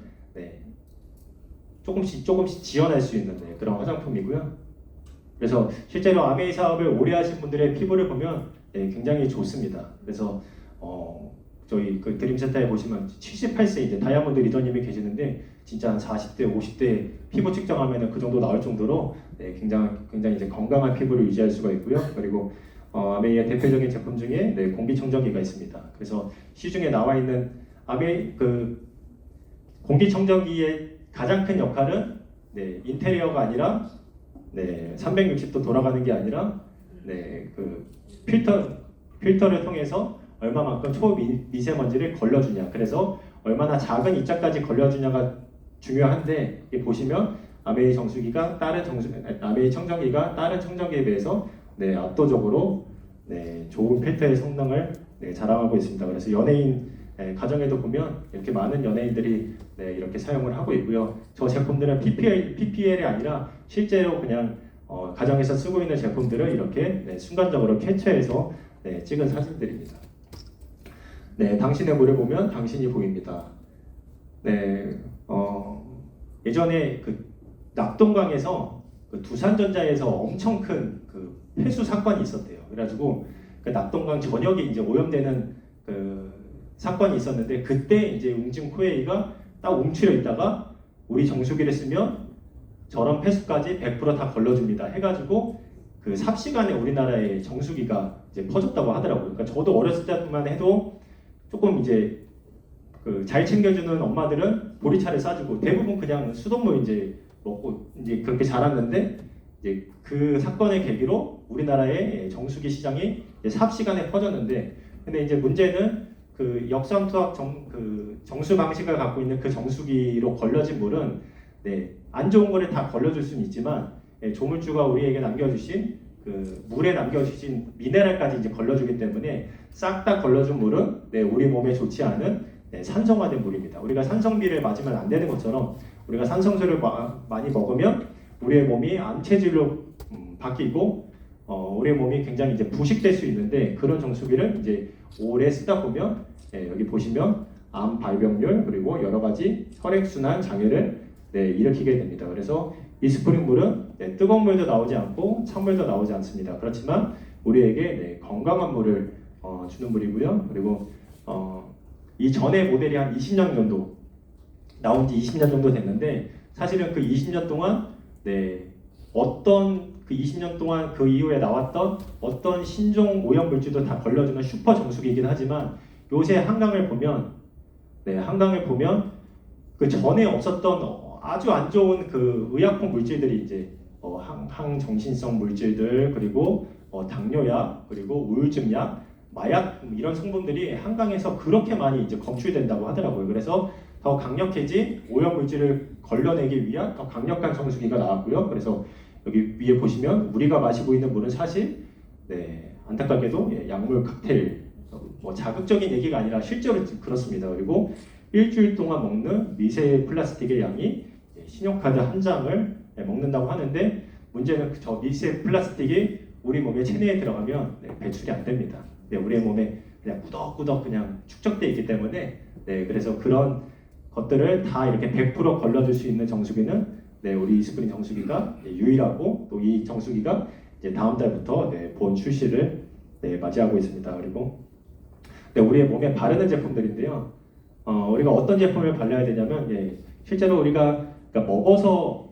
조금씩 지연할 수 있는 그런 화장품이고요. 그래서 실제로 아메이 사업을 오래 하신 분들의 피부를 보면 굉장히 좋습니다. 그래서 저희 그 드림센터에 보시면 78세 이제 다이아몬드 리더님이 계시는데 진짜 한 40대, 50대 피부 측정하면 그 정도 나올 정도로 굉장히 이제 건강한 피부를 유지할 수가 있고요. 그리고 아메이의 대표적인 제품 중에 공기청정기가 있습니다. 그래서 시중에 나와 있는 아메이 그 공기청정기의 가장 큰 역할은 인테리어가 아니라 360도 돌아가는 게 아니라 그 필터를 통해서 얼마만큼 초미세먼지를 걸러주냐. 그래서 얼마나 작은 입자까지 걸러주냐가 중요한데 보시면 아메이 청정기가 다른 청정기에 비해서 압도적으로 좋은 필터의 성능을 자랑하고 있습니다. 그래서 연예인 가정에도 보면 이렇게 많은 연예인들이 이렇게 사용을 하고 있고요. 저 제품들은 PPL이 아니라 실제로 그냥 가정에서 쓰고 있는 제품들을 이렇게 순간적으로 캡처해서 찍은 사진들입니다. 당신의 물을 보면 당신이 보입니다. 예전에 그 낙동강에서 그 두산전자에서 엄청 큰 그 폐수 사건이 있었대요. 그래가지고 그 낙동강 전역이 이제 오염되는 그 사건이 있었는데 그때 이제 웅진코웨이가 딱 움츠려 있다가 우리 정수기를 쓰면 저런 폐수까지 100% 다 걸러줍니다. 해가지고 그 삽시간에 우리나라의 정수기가 이제 퍼졌다고 하더라고요. 그러니까 저도 어렸을 때만 해도 조금 이제 그 잘 챙겨주는 엄마들은 보리차를 싸주고 대부분 그냥 수돗물 이제 먹고 이제 그렇게 자랐는데 이제 그 사건의 계기로 우리나라의 정수기 시장이 삽시간에 퍼졌는데 근데 이제 문제는 그 역삼투압 정수 방식을 갖고 있는 그 정수기로 걸러진 물은 안 좋은 거를 다 걸러줄 수는 있지만 조물주가 우리에게 남겨주신 그 물에 남겨주신 미네랄까지 이제 걸러주기 때문에 싹 다 걸러준 물은 우리 몸에 좋지 않은 산성화된 물입니다. 우리가 산성비를 맞으면 안 되는 것처럼 우리가 산성수를 많이 먹으면 우리의 몸이 암체질로 바뀌고 우리의 몸이 굉장히 이제 부식될 수 있는데 그런 정수기를 이제 오래 쓰다 보면 여기 보시면 암 발병률 그리고 여러 가지 혈액순환 장애를 일으키게 됩니다. 그래서 이 스프링물은 뜨거운 물도 나오지 않고 찬물도 나오지 않습니다. 그렇지만 우리에게 건강한 물을 주는 물이고요. 그리고 이 전에 모델이 한 20년 정도 나온 지 20년 정도 됐는데 사실은 그 20년 동안 어떤 그 20년 동안 그 이후에 나왔던 어떤 신종 오염 물질도 다 걸러주는 슈퍼 정수기이긴 하지만 요새 한강을 보면 그 전에 없었던 아주 안 좋은 그 의약품 물질들이 이제 항정신성 물질들 그리고 당뇨약 그리고 우울증약 마약 이런 성분들이 한강에서 그렇게 많이 이제 검출된다고 하더라고요. 그래서 더 강력해진 오염 물질을 걸러내기 위한 더 강력한 정수기가 나왔고요. 그래서 여기 위에 보시면 우리가 마시고 있는 물은 사실 안타깝게도 약물 칵테일, 뭐 자극적인 얘기가 아니라 실제로 그렇습니다. 그리고 일주일 동안 먹는 미세 플라스틱의 양이 신용카드 한 장을 먹는다고 하는데 문제는 저 미세 플라스틱이 우리 몸의 체내에 들어가면 배출이 안 됩니다. 우리 몸에 그냥 꾸덕꾸덕 그냥 축적돼 있기 때문에 그래서 그런 것들을 다 이렇게 100% 걸러줄 수 있는 정수기는 우리 이스프린 정수기가 유일하고 또 이 정수기가 이제 다음 달부터 본 출시를 맞이하고 있습니다. 그리고 우리의 몸에 바르는 제품들인데요. 우리가 어떤 제품을 발라야 되냐면 실제로 우리가 그러니까 먹어서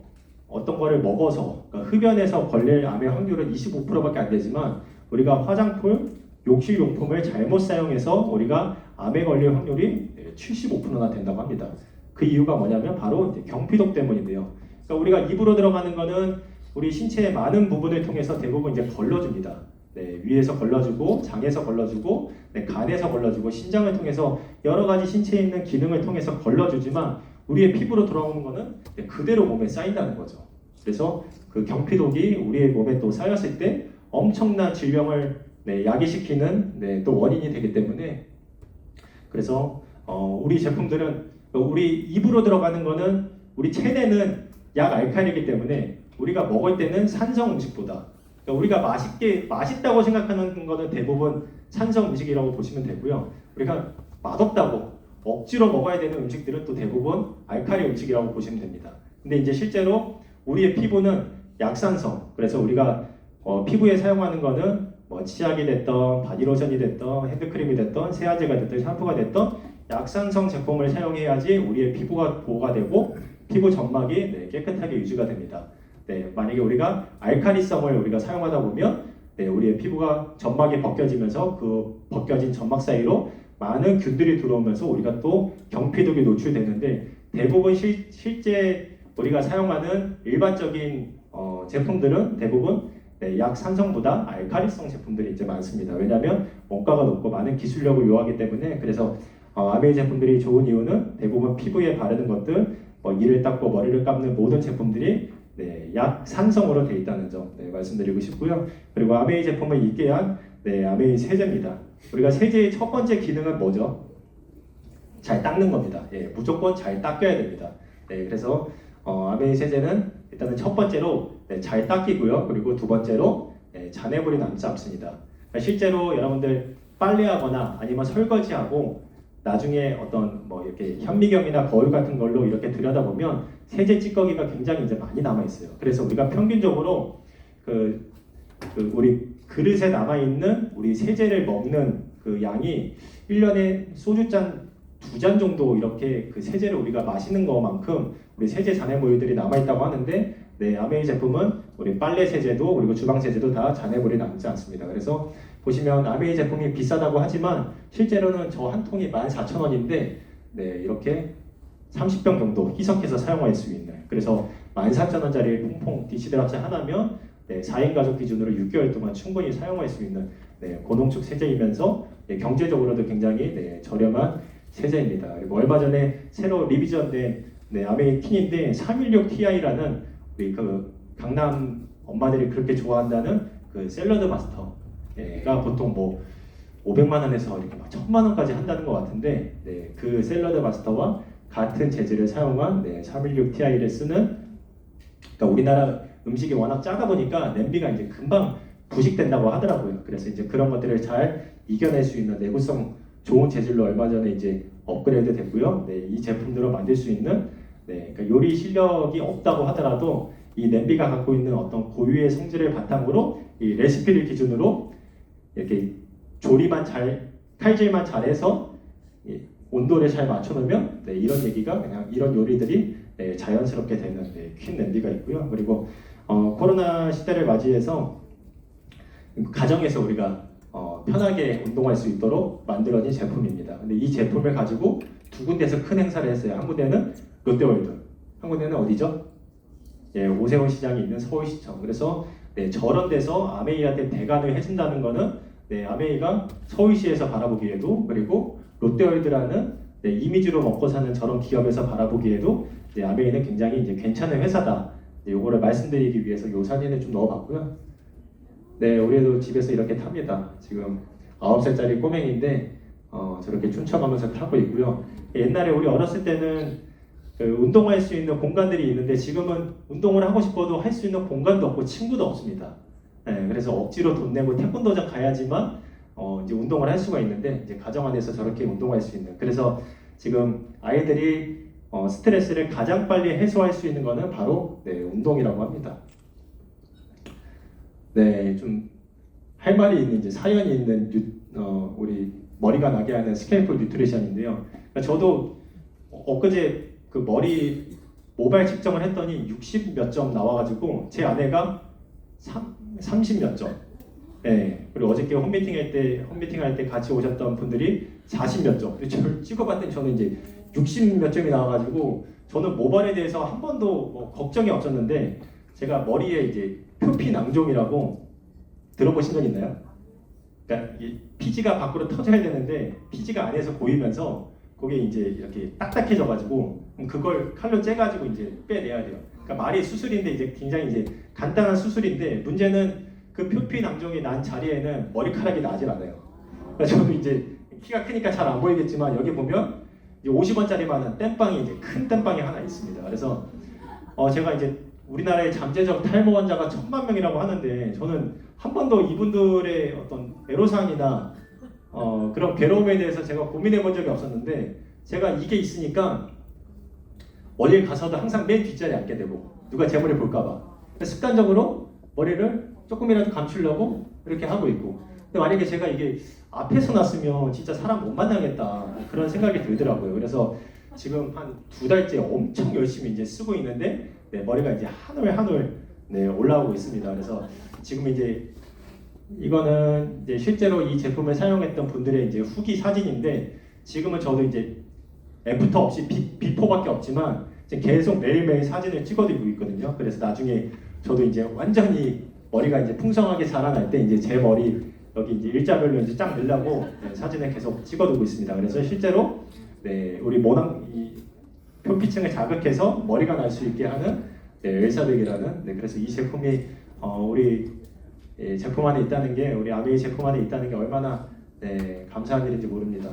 어떤 거를 먹어서 그러니까 흡연해서 걸릴 암의 확률은 25%밖에 안 되지만 우리가 화장품, 욕실용품을 잘못 사용해서 우리가 암에 걸릴 확률이 75%나 된다고 합니다. 그 이유가 뭐냐면 바로 경피독 때문인데요. 그러니까 우리가 입으로 들어가는 거는 우리 신체의 많은 부분을 통해서 대부분 이제 걸러줍니다. 위에서 걸러주고 장에서 걸러주고 간에서 걸러주고 신장을 통해서 여러 가지 신체에 있는 기능을 통해서 걸러주지만 우리의 피부로 들어오는 거는 그대로 몸에 쌓인다는 거죠. 그래서 그 경피독이 우리의 몸에 또 쌓였을 때 엄청난 질병을 야기시키는 또 원인이 되기 때문에 그래서 우리 제품들은 우리 입으로 들어가는 거는 우리 체내는 약 알칼리이기 때문에 우리가 먹을 때는 산성 음식보다 우리가 맛있다고 생각하는 거는 대부분 산성 음식이라고 보시면 되고요. 우리가 맛없다고 억지로 먹어야 되는 음식들은 또 대부분 알칼리 음식이라고 보시면 됩니다. 근데 이제 실제로 우리의 피부는 약산성, 그래서 우리가 피부에 사용하는 거는 뭐 치약이 됐던 바디로션이 됐던 핸드크림이 됐던 세안제가 됐던 샴푸가 됐던 약산성 제품을 사용해야지 우리의 피부가 보호가 되고 피부 점막이 깨끗하게 유지가 됩니다. 만약에 우리가 알칼리성을 우리가 사용하다 보면 우리의 피부가 점막이 벗겨지면서 그 벗겨진 점막 사이로 많은 균들이 들어오면서 우리가 또 경피독에 노출되는데 대부분 실제 우리가 사용하는 일반적인 제품들은 대부분 약산성보다 알칼리성 제품들이 이제 많습니다. 왜냐하면 원가가 높고 많은 기술력을 요하기 때문에 그래서 아메이 제품들이 좋은 이유는 대부분 피부에 바르는 것들, 이를 닦고 머리를 감는 모든 제품들이 약산성으로 되어 있다는 점 말씀드리고 싶고요. 그리고 아메이 제품을 있게 한 아메이 세제입니다. 우리가 세제의 첫 번째 기능은 뭐죠? 잘 닦는 겁니다. 무조건 잘 닦여야 됩니다. 그래서 아메이 세제는 일단은 첫 번째로 잘 닦이고요. 그리고 두 번째로 잔해물이 남지 않습니다. 그러니까 실제로 여러분들 빨래하거나 아니면 설거지하고 나중에 어떤 이렇게 현미경이나 거울 같은 걸로 이렇게 들여다보면 세제 찌꺼기가 굉장히 이제 많이 남아 있어요. 그래서 우리가 평균적으로 우리 그릇에 남아 있는 우리 세제를 먹는 그 양이 1년에 소주잔 2잔 정도 이렇게 그 세제를 우리가 마시는 것만큼 우리 세제 잔해물들이 남아 있다고 하는데 아메이 제품은 우리 빨래 세제도 그리고 주방 세제도 다 잔해물이 남지 않습니다. 그래서 보시면 아메이 제품이 비싸다고 하지만 실제로는 저 한 통이 14,000원인데 이렇게 30병 정도 희석해서 사용할 수 있는 그래서 14,000원짜리 퐁퐁 디시드랍스 하나면 4인 가족 기준으로 6개월 동안 충분히 사용할 수 있는 고농축 세제이면서 경제적으로도 굉장히 저렴한 세제입니다. 그리고 얼마 전에 새로 리비전된 아메이 틴인데 316ti라는 우리 그 강남 엄마들이 그렇게 좋아한다는 그 샐러드 마스터가 보통 500만 원에서 이렇게 1000만 원까지 한다는 것 같은데 그 샐러드 마스터와 같은 재질을 사용한 316ti를 쓰는 그러니까 우리나라 음식이 워낙 작아 보니까 냄비가 이제 금방 부식된다고 하더라고요. 그래서 이제 그런 것들을 잘 이겨낼 수 있는 내구성 좋은 재질로 얼마 전에 이제 업그레이드 됐고요. 이 제품들로 만들 수 있는 그러니까 요리 실력이 없다고 하더라도 이 냄비가 갖고 있는 어떤 고유의 성질을 바탕으로 이 레시피를 기준으로 이렇게 조리만 잘 칼질만 잘해서 온도를 잘 맞춰놓으면 이런 얘기가 그냥 이런 요리들이 자연스럽게 되는 퀸 냄비가 있고요. 그리고 코로나 시대를 맞이해서 가정에서 우리가 편하게 운동할 수 있도록 만들어진 제품입니다. 근데 이 제품을 가지고 두 군데서 큰 행사를 했어요. 한 군데는 롯데월드, 한 군데는 어디죠? 오세훈 시장이 있는 서울시청. 그래서 저런 데서 아메이한테 대관을 해준다는 거는 아메이가 서울시에서 바라보기에도 그리고 롯데월드라는 이미지로 먹고 사는 저런 기업에서 바라보기에도 아메이는 굉장히 이제 괜찮은 회사다. 요거를 말씀드리기 위해서 요 사진을 좀 넣어봤고요. 네, 우리 애도 집에서 이렇게 탑니다. 지금 9살짜리 꼬맹이인데 저렇게 춤춰가면서 타고 있고요. 옛날에 우리 어렸을 때는 운동할 수 있는 공간들이 있는데 지금은 운동을 하고 싶어도 할 수 있는 공간도 없고 친구도 없습니다. 네, 그래서 억지로 돈 내고 태권도장 가야지만 이제 운동을 할 수가 있는데 이제 가정 안에서 저렇게 운동할 수 있는. 그래서 지금 아이들이 스트레스를 가장 빨리 해소할 수 있는 거는 바로 운동이라고 합니다. 네, 좀 할 말이 있는 이제 사연이 있는 우리 머리가 나게 하는 스케일풀 뉴트리션인데요. 그러니까 저도 엊그제 그 머리 모발 측정을 했더니 60 몇 점 나와가지고 제 아내가 30 몇 점. 네, 그리고 어저께 홈미팅 할 때 같이 오셨던 분들이 40 몇 점. 저를 찍어봤더니 저는 이제 60 몇 점이 나와가지고 저는 모발에 대해서 한 번도 뭐 걱정이 없었는데 제가 머리에 이제 표피낭종이라고 들어보신 적 있나요? 그러니까 이 피지가 밖으로 터져야 되는데 피지가 안에서 고이면서 그게 이제 이렇게 딱딱해져가지고 그걸 칼로 째가지고 이제 빼내야 돼요. 그러니까 말이 수술인데 이제 굉장히 이제 간단한 수술인데 문제는 그 표피낭종이 난 자리에는 머리카락이 나질 않아요. 그러니까 저도 이제 키가 크니까 잘 안 보이겠지만 여기 보면 50원짜리만한 땜빵이 이제 큰 땜빵이 하나 있습니다. 그래서 제가 이제 우리나라의 잠재적 탈모 환자가 1000만 명이라고 하는데 저는 한 번도 이분들의 어떤 애로사항이나 그런 괴로움에 대해서 제가 고민해 본 적이 없었는데 제가 이게 있으니까 어딜 가서도 항상 맨 뒷자리에 앉게 되고 누가 제 머리 볼까봐 습관적으로 머리를 조금이라도 감추려고 이렇게 하고 있고 근데 만약에 제가 이게 앞에서 났으면 진짜 사람 못 만나겠다 그런 생각이 들더라고요. 그래서 지금 한 2달째 엄청 열심히 이제 쓰고 있는데 머리가 이제 한 올 한 올 올라오고 있습니다. 그래서 지금 이제 이거는 이제 실제로 이 제품을 사용했던 분들의 이제 후기 사진인데 지금은 저도 이제 애프터 없이 비포밖에 없지만 이제 계속 매일매일 사진을 찍어드리고 있거든요. 그래서 나중에 저도 이제 완전히 머리가 이제 풍성하게 자라날 때 이제 제 머리 여기 이제 일자별로 이제 쫙 넣으려고 사진을 계속 찍어두고 있습니다. 그래서 실제로 우리 이 표피층을 자극해서 머리가 날 수 있게 하는 엘사백이라는 그래서 이 제품이 우리 제품 안에 있다는 게 우리 아메이 제품 안에 있다는 게 얼마나 감사한 일인지 모릅니다.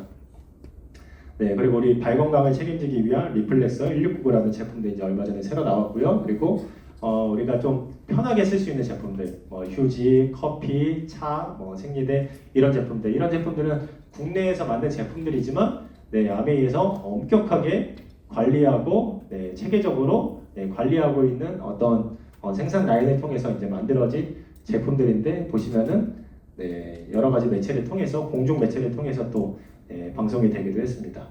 그리고 우리 발 건강을 책임지기 위한 리플렉서 1699라는 제품도 이제 얼마 전에 새로 나왔고요. 그리고 우리가 좀 편하게 쓸 수 있는 제품들, 휴지, 커피, 차, 생리대 이런 제품들은 국내에서 만든 제품들이지만 아메이에서 엄격하게 관리하고 체계적으로 관리하고 있는 어떤 생산 라인을 통해서 이제 만들어진 제품들인데 보시면은 여러 가지 매체를 통해서 공중 매체를 통해서 또 방송이 되기도 했습니다.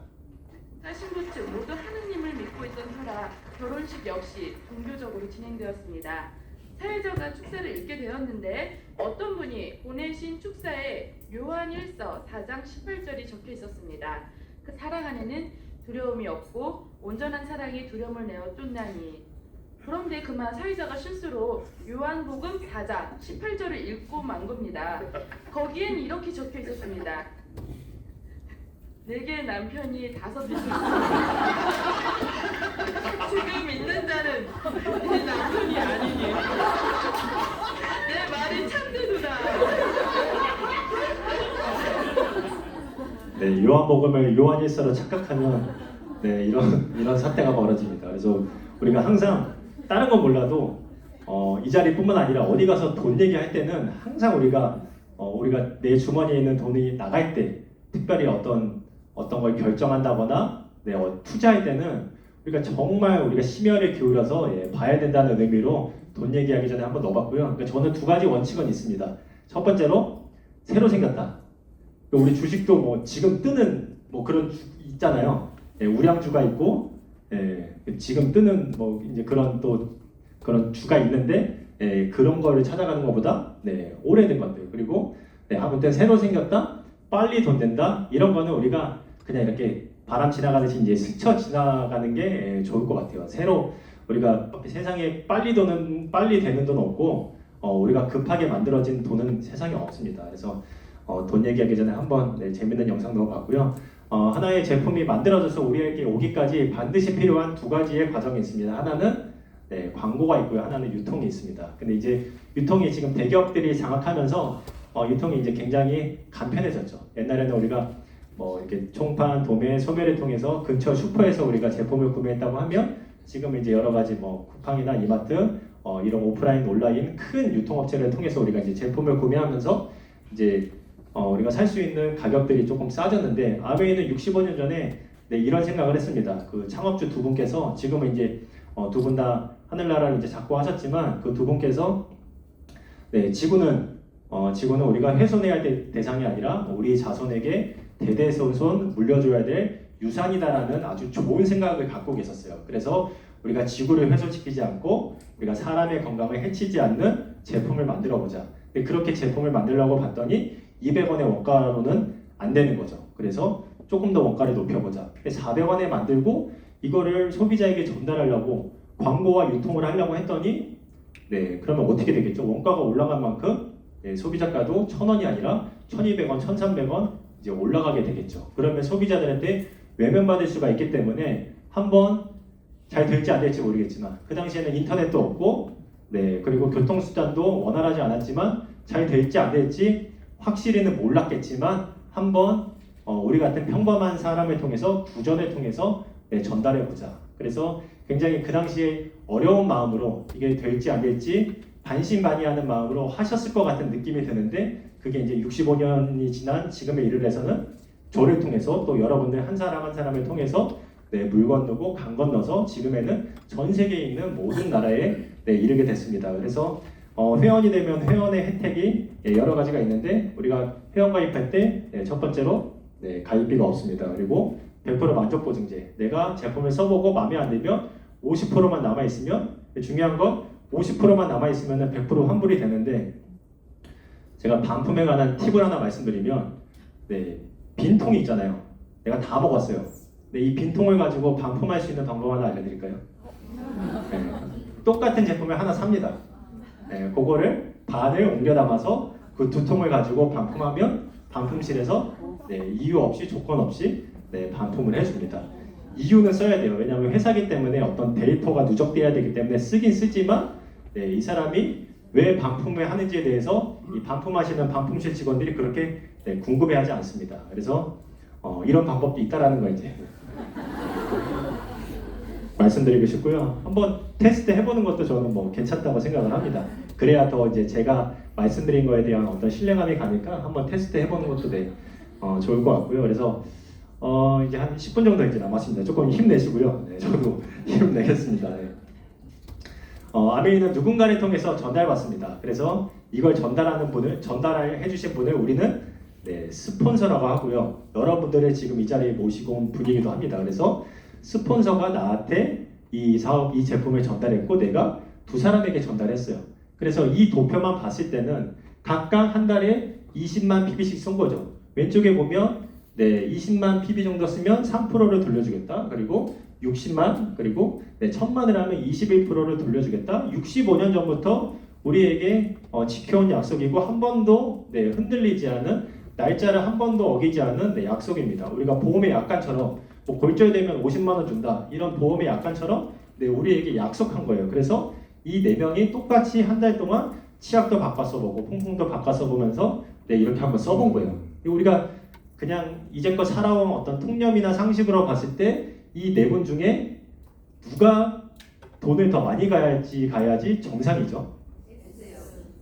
신부 측 모두 하느님을 믿고 있던 터라 결혼식 역시 종교적으로 진행되었습니다. 사회자가 축사를 읽게 되었는데 어떤 분이 보내신 축사에 요한일서 4장 18절이 적혀 있었습니다. 그 사랑 안에는 두려움이 없고 온전한 사랑이 두려움을 내어 쫓나니. 그런데 그만 사회자가 실수로 요한복음 4장 18절을 읽고 만 겁니다. 거기엔 이렇게 적혀 있었습니다. 내게 남편이 5이 있습니다. 지금 있는 자는 내 남편이 아니니 내 말이 참되도다. 요한복음을 요한일서로 착각하면 이런 사태가 벌어집니다. 그래서 우리가 항상 다른 건 몰라도 이 자리뿐만 아니라 어디 가서 돈 얘기할 때는 항상 우리가 내 주머니에 있는 돈이 나갈 때 특별히 어떤 걸 결정한다거나 투자할 때는 우리가 정말 우리가 심혈을 기울여서 봐야 된다는 의미로 돈 얘기하기 전에 한번 넣어봤고요. 그러니까 저는 2가지 원칙은 있습니다. 첫 번째로 새로 생겼다. 우리 주식도 지금 뜨는 그런 있잖아요. 우량주가 있고 지금 뜨는 이제 그런 주가 있는데 그런 거를 찾아가는 것보다 오래된 것들 그리고 아무튼 새로 생겼다, 빨리 돈 된다 이런 거는 우리가 그냥 이렇게 바람 지나가듯이 이제 스쳐 지나가는 게 좋을 것 같아요. 새로 우리가 세상에 빨리 되는 돈 없고 우리가 급하게 만들어진 돈은 세상에 없습니다. 그래서 돈 얘기하기 전에 한번 재밌는 영상 넣어봤고요. 하나의 제품이 만들어져서 우리에게 오기까지 반드시 필요한 2가지의 과정이 있습니다. 하나는 네, 광고가 있고요. 하나는 유통이 있습니다. 근데 이제 유통이 지금 대기업들이 장악하면서 유통이 이제 굉장히 간편해졌죠. 옛날에는 우리가 뭐 이렇게 총판, 도매, 소매를 통해서 근처 슈퍼에서 우리가 제품을 구매했다고 하면 지금 이제 여러 가지 뭐 쿠팡이나 이마트 이런 오프라인, 온라인 큰 유통업체를 통해서 우리가 이제 제품을 구매하면서 이제 우리가 살 수 있는 가격들이 조금 싸졌는데 아베이는 65년 전에 네, 이런 생각을 했습니다. 그 창업주 두 분께서 지금은 이제 두 분 다 하늘나라를 이제 잡고 하셨지만 그 두 분께서 네, 지구는 우리가 훼손해야 될 대상이 아니라 우리 자손에게 대대손손 물려줘야 될 유산이다라는 아주 좋은 생각을 갖고 계셨어요. 그래서 우리가 지구를 훼손시키지 않고 우리가 사람의 건강을 해치지 않는 제품을 만들어 보자. 근데 그렇게 제품을 만들려고 봤더니 200원의 원가로는 안 되는 거죠. 그래서 조금 더 원가를 높여보자. 400원에 만들고 이거를 소비자에게 전달하려고 광고와 유통을 하려고 했더니 네, 그러면 어떻게 되겠죠? 원가가 올라간 만큼 네, 소비자가도 1,000원이 아니라 1,200원, 1,300원 이제 올라가게 되겠죠. 그러면 소비자들한테 외면받을 수가 있기 때문에 한번 잘 될지 안 될지 모르겠지만 그 당시에는 인터넷도 없고 네, 그리고 교통수단도 원활하지 않았지만 잘 될지 안 될지 확실히는 몰랐겠지만 한번 우리 같은 평범한 사람을 통해서 구전을 통해서 네, 전달해보자. 그래서 굉장히 그 당시에 어려운 마음으로 이게 될지 안 될지 반신반의하는 마음으로 하셨을 것 같은 느낌이 드는데 그게 이제 65년이 지난 지금의 일을 해서는 저를 통해서 또 여러분들 한 사람 한 사람을 통해서 네, 물 건너고 강 건너서 지금에는 전 세계에 있는 모든 나라에 네, 이르게 됐습니다. 그래서 회원이 되면 회원의 혜택이 예, 여러 가지가 있는데 우리가 회원 가입할 때 첫 번째로 네, 가입비가 없습니다. 그리고 100% 만족보증제. 내가 제품을 써보고 마음에 안 들면 50%만 남아있으면 중요한 건 50%만 남아있으면 100% 환불이 되는데 제가 반품에 관한 팁을 하나 말씀드리면 네, 빈통이 있잖아요. 내가 다 먹었어요. 네, 이 빈통을 가지고 반품할 수 있는 방법 하나 알려드릴까요? 네, 똑같은 제품을 하나 삽니다. 네, 그거를 반을 옮겨 담아서 그 두 통을 가지고 반품하면 반품실에서 네, 이유 없이 조건 없이 네, 반품을 해줍니다. 이유는 써야 돼요. 왜냐하면 회사기 때문에 어떤 데이터가 누적돼야 되기 때문에 쓰긴 쓰지만 네, 이 사람이 왜 반품을 하는지에 대해서 이 반품하시는 반품실 직원들이 그렇게 네, 궁금해하지 않습니다. 그래서 이런 방법도 있다라는 거 이제 말씀드리고 싶고요. 한번 테스트 해보는 것도 저는 뭐 괜찮다고 생각을 합니다. 그래야 더 이제 제가 말씀드린 거에 대한 어떤 신뢰감이 가니까 한번 테스트 해보는 것도 네, 좋을 것 같고요. 그래서 이제 한 10분 정도 이제 남았습니다. 조금 힘내시고요. 네, 저도 힘내겠습니다. 네. 아메이는 누군가를 통해서 전달받습니다. 그래서 이걸 전달해 주신 분을 우리는 네, 스폰서라고 하고요. 여러분들을 지금 이 자리에 모시고 온 분이기도 합니다. 그래서 스폰서가 나한테 이 사업, 이 제품을 전달했고 내가 두 사람에게 전달했어요. 그래서 이 도표만 봤을 때는 각각 한 달에 20만 PB씩 쏜 거죠. 왼쪽에 보면 네, 20만 PB 정도 쓰면 3%를 돌려주겠다. 그리고 60만, 그리고 네, 1000만을 하면 21%를 돌려주겠다. 65년 전부터 우리에게 지켜온 약속이고 한 번도 네, 흔들리지 않은 날짜를 한 번도 어기지 않은 네, 약속입니다. 우리가 보험의 약관처럼 뭐 골절되면 50만 원 준다. 이런 보험의 약관처럼 네, 우리에게 약속한 거예요. 그래서 이 네 명이 똑같이 한 달 동안 치약도 바꿔서 보고 퐁퐁도 바꿔서 보면서 네, 이렇게 한번 써본 거예요. 우리가 그냥 이제껏 살아온 어떤 통념이나 상식으로 봤을 때 이 네 분 중에 누가 돈을 더 많이 가야지 정상이죠.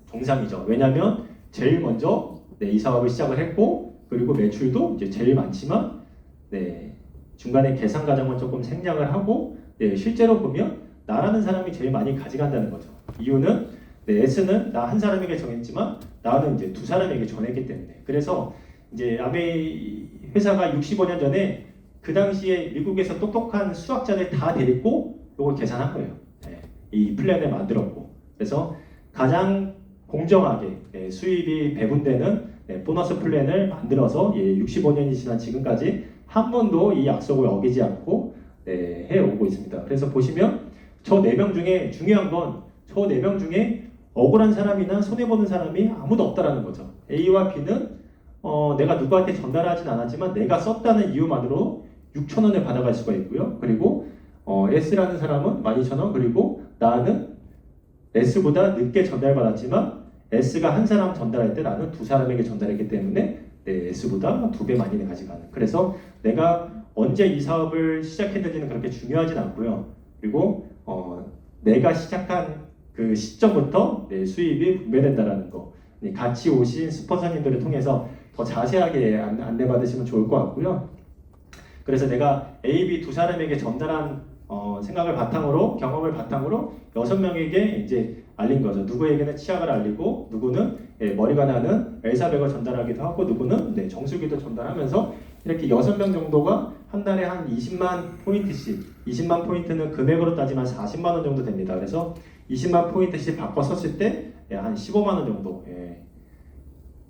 정상이죠. 왜냐하면 제일 먼저 네, 이 사업을 시작을 했고 그리고 매출도 이제 제일 많지만 네, 중간에 계산 과정은 조금 생략을 하고 네, 실제로 보면 나라는 사람이 제일 많이 가져간다는 거죠. 이유는 네, S는 나 한 사람에게 정했지만 나는 이제 두 사람에게 전했기 때문에. 그래서 이제 아메이 회사가 65년 전에 그 당시에 미국에서 똑똑한 수학자들 다 데리고 이걸 계산한 거예요. 네, 이 플랜을 만들었고. 그래서 가장 공정하게 네, 수입이 배분되는 네, 보너스 플랜을 만들어서 65년이 지난 지금까지 한 번도 이 약속을 어기지 않고 네, 해오고 있습니다. 그래서 보시면 저 4명 중에 중요한 건 저 4명 중에 억울한 사람이나 손해보는 사람이 아무도 없다라는 거죠. A와 B는 내가 누구한테 전달하진 않았지만 내가 썼다는 이유만으로 6,000원을 받아갈 수가 있고요. 그리고 S라는 사람은 12,000원, 그리고 나는 S보다 늦게 전달받았지만 S가 한 사람 전달할 때 나는 두 사람에게 전달했기 때문에 S보다 2배 많이 가져가는. 그래서 내가 언제 이 사업을 시작했는지는 그렇게 중요하진 않고요. 그리고 내가 시작한 그 시점부터 내 수입이 분배된다라는 거. 같이 오신 스폰서님들을 통해서 더 자세하게 안내받으시면 좋을 것 같고요. 그래서 내가 A, B 두 사람에게 전달한 생각을 바탕으로, 경험을 바탕으로 6명에게 이제 알린 거죠. 누구에게는 치약을 알리고, 누구는 머리가 나는 엘사백을 전달하기도 하고, 누구는 정수기도 전달하면서 이렇게 6명 정도가 한 달에 한 20만 포인트씩, 20만 포인트는 금액으로 따지면 40만 원 정도 됩니다. 그래서 20만 포인트씩 바꿔 썼을 때 한 15만 원 정도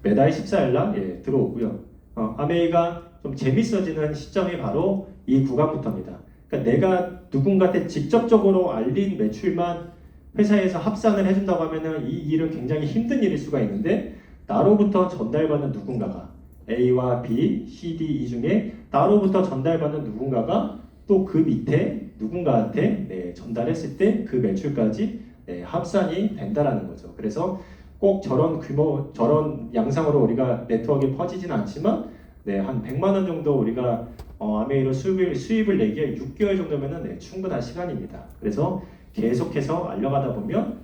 매달 14일날 들어오고요. 아메이가 좀 재밌어지는 시점이 바로 이 구간부터입니다. 그러니까 내가 누군가한테 직접적으로 알린 매출만 회사에서 합산을 해준다고 하면은 이 일은 굉장히 힘든 일일 수가 있는데, 나로부터 전달받는 누군가가 A와 B, C, D 이 중에 나로부터 전달받는 누군가가 또 그 밑에 누군가한테 전달했을 때 그 매출까지 합산이 된다라는 거죠. 그래서 꼭 저런 규모, 저런 양상으로 우리가 네트워크에 퍼지진 않지만 한 100만 원 정도 우리가 아메이로 수입을 내기에 6개월 정도면은 충분한 시간입니다. 그래서 계속해서 알려가다 보면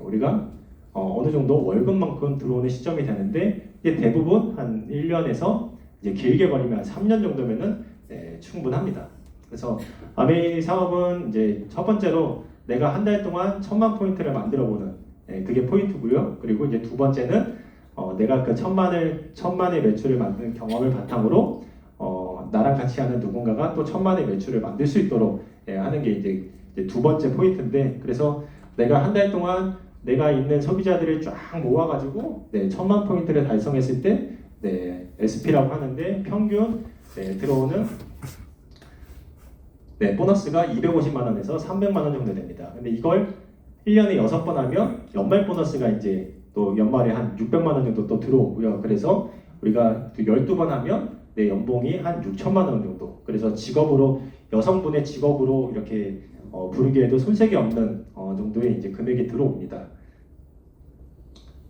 우리가 어느 정도 월급만큼 들어오는 시점이 되는데, 이제 대부분 한 1년에서 이제 길게 걸리면 한 3년 정도면은 충분합니다. 그래서 아메이 사업은 이제 첫 번째로 내가 한 달 동안 1000만 포인트를 만들어 보는 그게 포인트고요. 그리고 이제 두 번째는 내가 그 1000만의 매출을 만드는 경험을 바탕으로 나랑 같이 하는 누군가가 또 1000만의 매출을 만들 수 있도록 하는 게 이제 두 번째 포인트인데, 그래서 내가 한 달 동안 내가 있는 소비자들을 쫙 모아가지고 1000만 포인트를 달성했을 때 SP라고 하는데 평균 들어오는 보너스가 250만 원에서 300만 원 정도 됩니다. 근데 이걸 1년에 6번 하면 연말 보너스가 이제 또 연말에 한 600만 원 정도 또 들어오고요. 그래서 우리가 또 12번 하면 내 연봉이 한 6천만 원 정도. 그래서 직업으로, 여성분의 직업으로 이렇게 부르기에도 손색이 없는 정도의 이제 금액이 들어옵니다.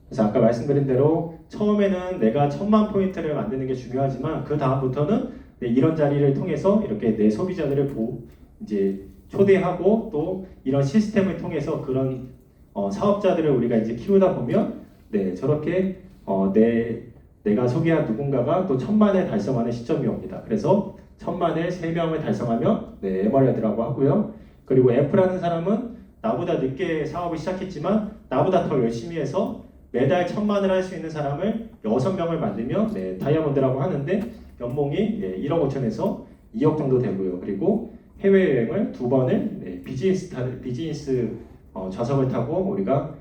그래서 아까 말씀드린 대로 처음에는 내가 1000만 포인트를 만드는 게 중요하지만 그 다음부터는 이런 자리를 통해서 이렇게 내 소비자들을 이제 초대하고 또 이런 시스템을 통해서 그런 사업자들을 우리가 이제 키우다 보면 저렇게 내가 소개한 누군가가 또 1000만을 달성하는 시점이 옵니다. 그래서 1000만을 3명을 달성하면 에머리어드라고 하고요. 그리고 F라는 사람은 나보다 늦게 사업을 시작했지만 나보다 더 열심히 해서 매달 1000만을 할 수 있는 사람을 6명을 만들면 다이아몬드라고 하는데, 연봉이 1억 5천에서 2억 정도 되고요. 그리고 해외여행을 2번을 비즈니스 좌석을 타고 우리가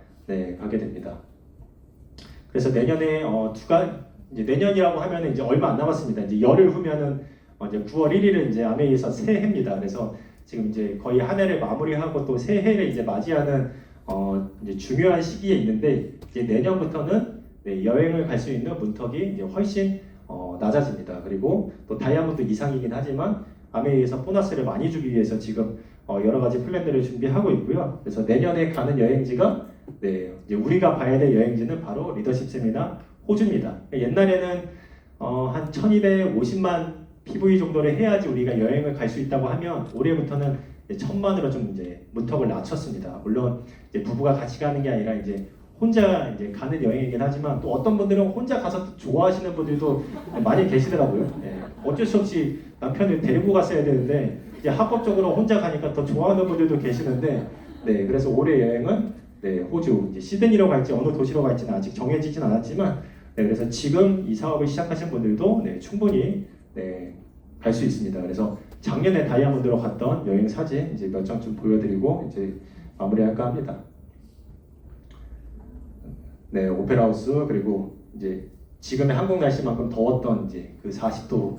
가게 됩니다. 그래서 내년에 이제 내년이라고 하면 이제 얼마 안 남았습니다. 이제 열흘 후면은 이제 9월 1일은 이제 아메이에서 새해입니다. 그래서 지금 이제 거의 한 해를 마무리하고 또 새해를 이제 맞이하는 이제 중요한 시기에 있는데, 이제 내년부터는 여행을 갈 수 있는 문턱이 이제 훨씬 낮아집니다. 그리고 또 다이아몬드 이상이긴 하지만 아메이에서 보너스를 많이 주기 위해서 지금 여러 가지 플랜들을 준비하고 있고요. 그래서 내년에 가는 여행지가 이제 우리가 봐야 될 여행지는 바로 리더십 세미나 호주입니다. 옛날에는 한 1250만 PV 정도를 해야지 우리가 여행을 갈 수 있다고 하면 올해부터는 1000만으로 좀 이제 문턱을 낮췄습니다. 물론 이제 부부가 같이 가는 게 아니라 이제 혼자 이제 가는 여행이긴 하지만, 또 어떤 분들은 혼자 가서 또 좋아하시는 분들도 많이 계시더라고요. 어쩔 수 없이 남편을 데리고 갔어야 되는데 이제 합법적으로 혼자 가니까 더 좋아하는 분들도 계시는데, 그래서 올해 여행은 호주, 이제 시드니로 갈지 어느 도시로 갈지는 아직 정해지진 않았지만, 그래서 지금 이 사업을 시작하신 분들도 충분히 갈 수 있습니다. 그래서 작년에 다이아몬드로 갔던 여행 사진 이제 몇 장 좀 보여드리고 이제 마무리할까 합니다. 오페라 하우스, 그리고 이제 지금의 한국 날씨만큼 더웠던 이제 그 40도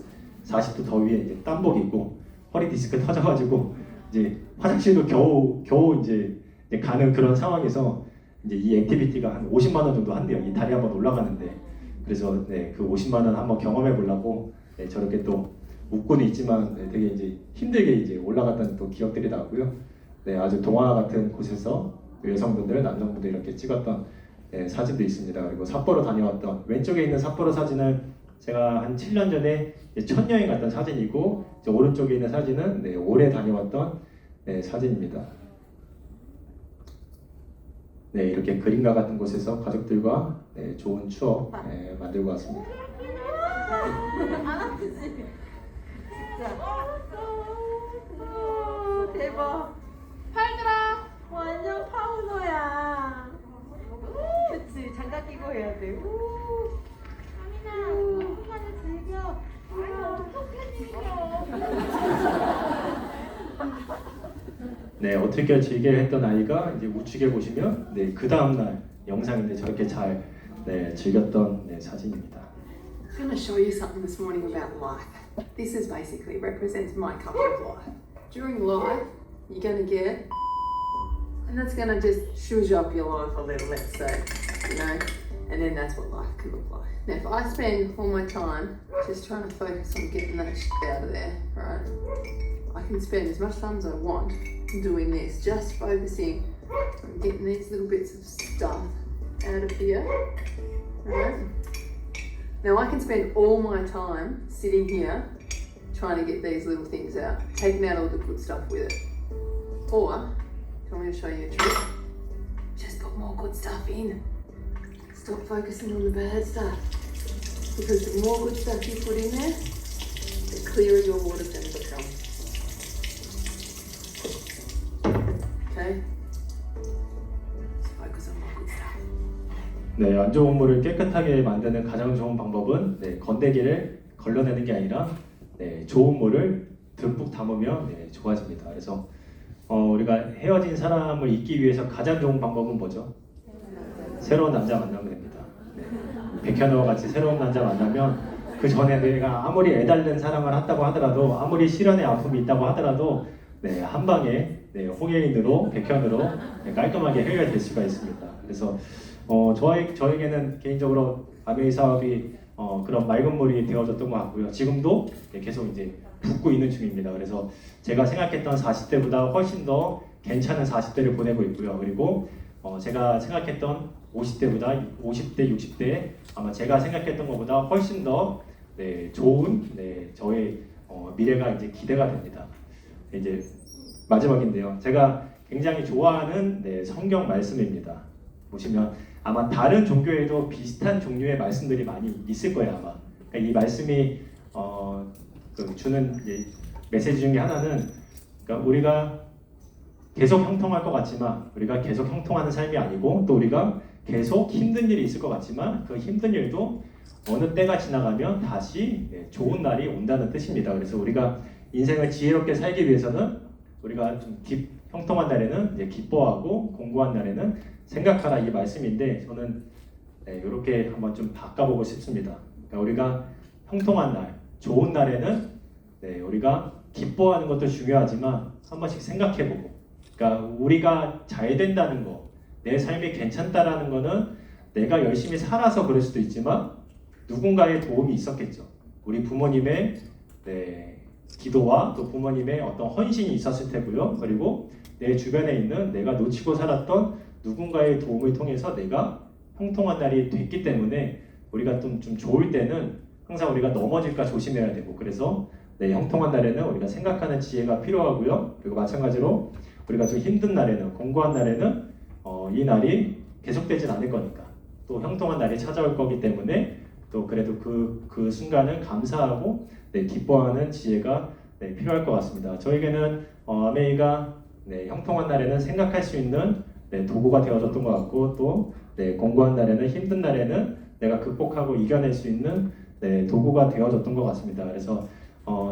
더위에 이제 땀복 입고 허리 디스크 터져가지고 이제 화장실도 겨우 이제 가는 그런 상황에서 이제 이 액티비티가 한 50만 원 정도 한대요. 이 다리 한번 올라가는데. 그래서 그 50만 원 한번 경험해 보려고 저렇게 또 웃고는 있지만 네, 되게 이제 힘들게 이제 올라갔던 또 기억들이 나고요. 네, 아주 동화 같은 곳에서 여성분들, 남성분들 이렇게 찍었던 네, 사진도 있습니다. 그리고 삿포로 다녀왔던 왼쪽에 있는 삿포로 사진은 제가 한 7년 전에 첫 여행 갔던 사진이고 이제 오른쪽에 있는 사진은 네, 올해 다녀왔던 네, 사진입니다. 네, 이렇게 그림과 같은 곳에서 가족들과 네, 좋은 추억 네, 만들고 왔습니다. 안 아프지? 진짜. 대박. 팔들아. 완전 파우노야. 그치, 장갑 끼고 해야 돼. 아미나, 시간을 즐겨. 아유, 네, 어떻게 즐겨 했던 아이가 이제 우측에 보시면 네, 그 다음 날 영상인데 저렇게 잘 네, 즐겼던 네, 사진입니다. I'm going to show you something this morning about life. This is basically represents my cup of life. During life, you're going to get, and that's going to just shooge up your life a little, let's say, you know, and then that's what life can look like. Now, if I spend all my time just trying to focus on getting that shit out of there, right, I can spend as much time as I want doing this, just focusing on getting these little bits of stuff out of here, right? Now I can spend all my time sitting here trying to get these little things out, taking out all the good stuff with it. Or, I'm going to show you a trick, just put more good stuff in. Stop focusing on the bad stuff. Because the more good stuff you put in there, the clearer your water's going to become. Okay? Just focus on more good stuff. 네, 안 좋은 물을 깨끗하게 만드는 가장 좋은 방법은 네, 건더기를 걸러내는 게 아니라 네, 좋은 물을 듬뿍 담으면 네, 좋아집니다. 그래서 우리가 헤어진 사람을 잊기 위해서 가장 좋은 방법은 뭐죠? 새로운 남자 만나면 됩니다. 네. 백현우와 같이 새로운 남자 만나면 그 전에 내가 아무리 애달는 사랑을 했다고 하더라도 아무리 실연의 아픔이 있다고 하더라도 네, 한 방에 네, 홍예인으로 백현으로 네, 깔끔하게 해결될 수가 있습니다. 그래서 저에게는 개인적으로 아메이 사업이 그런 맑은 물이 되어졌던 것 같고요. 지금도 네, 계속 이제 붓고 있는 중입니다. 그래서 제가 생각했던 40대보다 훨씬 더 괜찮은 40대를 보내고 있고요. 그리고 제가 생각했던 50대보다 50대, 60대 아마 제가 생각했던 것보다 훨씬 더 네, 좋은 네, 저의 미래가 이제 기대가 됩니다. 이제 마지막인데요. 제가 굉장히 좋아하는 네, 성경 말씀입니다. 보시면 아마 다른 종교에도 비슷한 종류의 말씀들이 많이 있을 거예요. 아마 그러니까 이 말씀이 주는 이제 메시지 중에 하나는 그러니까 우리가 계속 형통할 것 같지만 우리가 계속 형통하는 삶이 아니고 또 우리가 계속 힘든 일이 있을 것 같지만 그 힘든 일도 어느 때가 지나가면 다시 좋은 날이 온다는 뜻입니다. 그래서 우리가 인생을 지혜롭게 살기 위해서는 우리가 좀 형통한 날에는 이제 기뻐하고 공고한 날에는 생각하라 이 말씀인데 저는 이렇게 한번 좀 바꿔보고 싶습니다. 그러니까 우리가 형통한 날, 좋은 날에는 우리가 기뻐하는 것도 중요하지만 한 번씩 생각해보고 그러니까 우리가 잘 된다는 거, 내 삶이 괜찮다라는 거는 내가 열심히 살아서 그럴 수도 있지만 누군가의 도움이 있었겠죠. 우리 부모님의 기도와 또 부모님의 어떤 헌신이 있었을 테고요. 그리고 내 주변에 있는 내가 놓치고 살았던 누군가의 도움을 통해서 내가 형통한 날이 됐기 때문에 우리가 좀 좋을 때는 항상 우리가 넘어질까 조심해야 되고 그래서 형통한 날에는 우리가 생각하는 지혜가 필요하고요. 그리고 마찬가지로 우리가 좀 힘든 날에는 공고한 날에는 이 날이 계속되진 않을 거니까 또 형통한 날이 찾아올 거기 때문에 또 그래도 그 순간을 감사하고 기뻐하는 지혜가 필요할 것 같습니다. 저에게는 아메이가 형통한 날에는 생각할 수 있는 도구가 되어줬던 것 같고 또 공고한 날에는 힘든 날에는 내가 극복하고 이겨낼 수 있는 도구가 되어줬던 것 같습니다. 그래서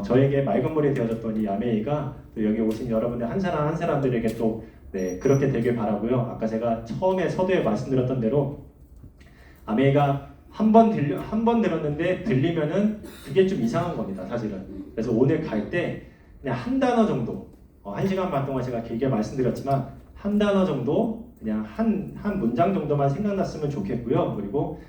저에게 맑은 물이 되어줬던 이 아메이가 또 여기 오신 여러분들 한 사람 한 사람들에게 또 그렇게 되길 바라고요. 아까 제가 처음에 서두에 말씀드렸던 대로 아메이가 한 번 들었는데 들리면은 그게 좀 이상한 겁니다, 사실은. 그래서 오늘 갈 때 그냥 한 단어 정도, 1시간 반 동안 제가 길게 말씀드렸지만 한 단어 정도, 그냥 한 문장 정도만 생각났으면 좋겠고요. 그리고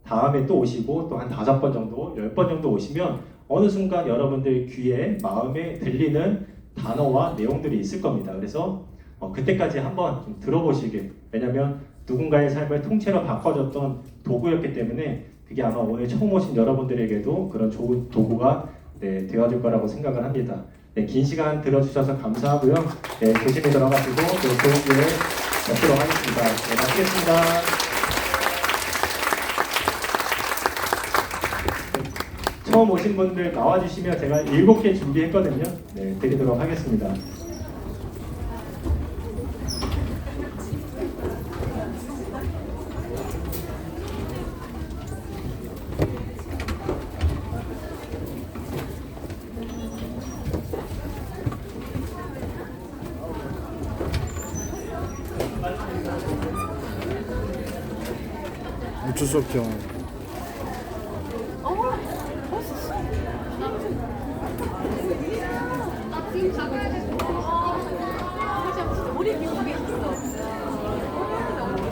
다음에 또 오시고 또 한 5번 정도, 10번 정도 오시면 어느 순간 여러분들 귀에 마음에 들리는 단어와 내용들이 있을 겁니다. 그래서 그때까지 한번 좀 들어보시길. 왜냐하면 누군가의 삶을 통째로 바꿔줬던 도구였기 때문에 그게 아마 오늘 처음 오신 여러분들에게도 그런 좋은 도구가 되어줄 거라고 생각을 합니다. 긴 시간 들어주셔서 감사하고요. 조심히 들어가시고 또 좋은 기회 뵙도록 하겠습니다. 마치겠습니다. 처음 오신 분들 나와주시면 제가 7개 준비했거든요. 드리도록 하겠습니다. 어쩔 수 없죠.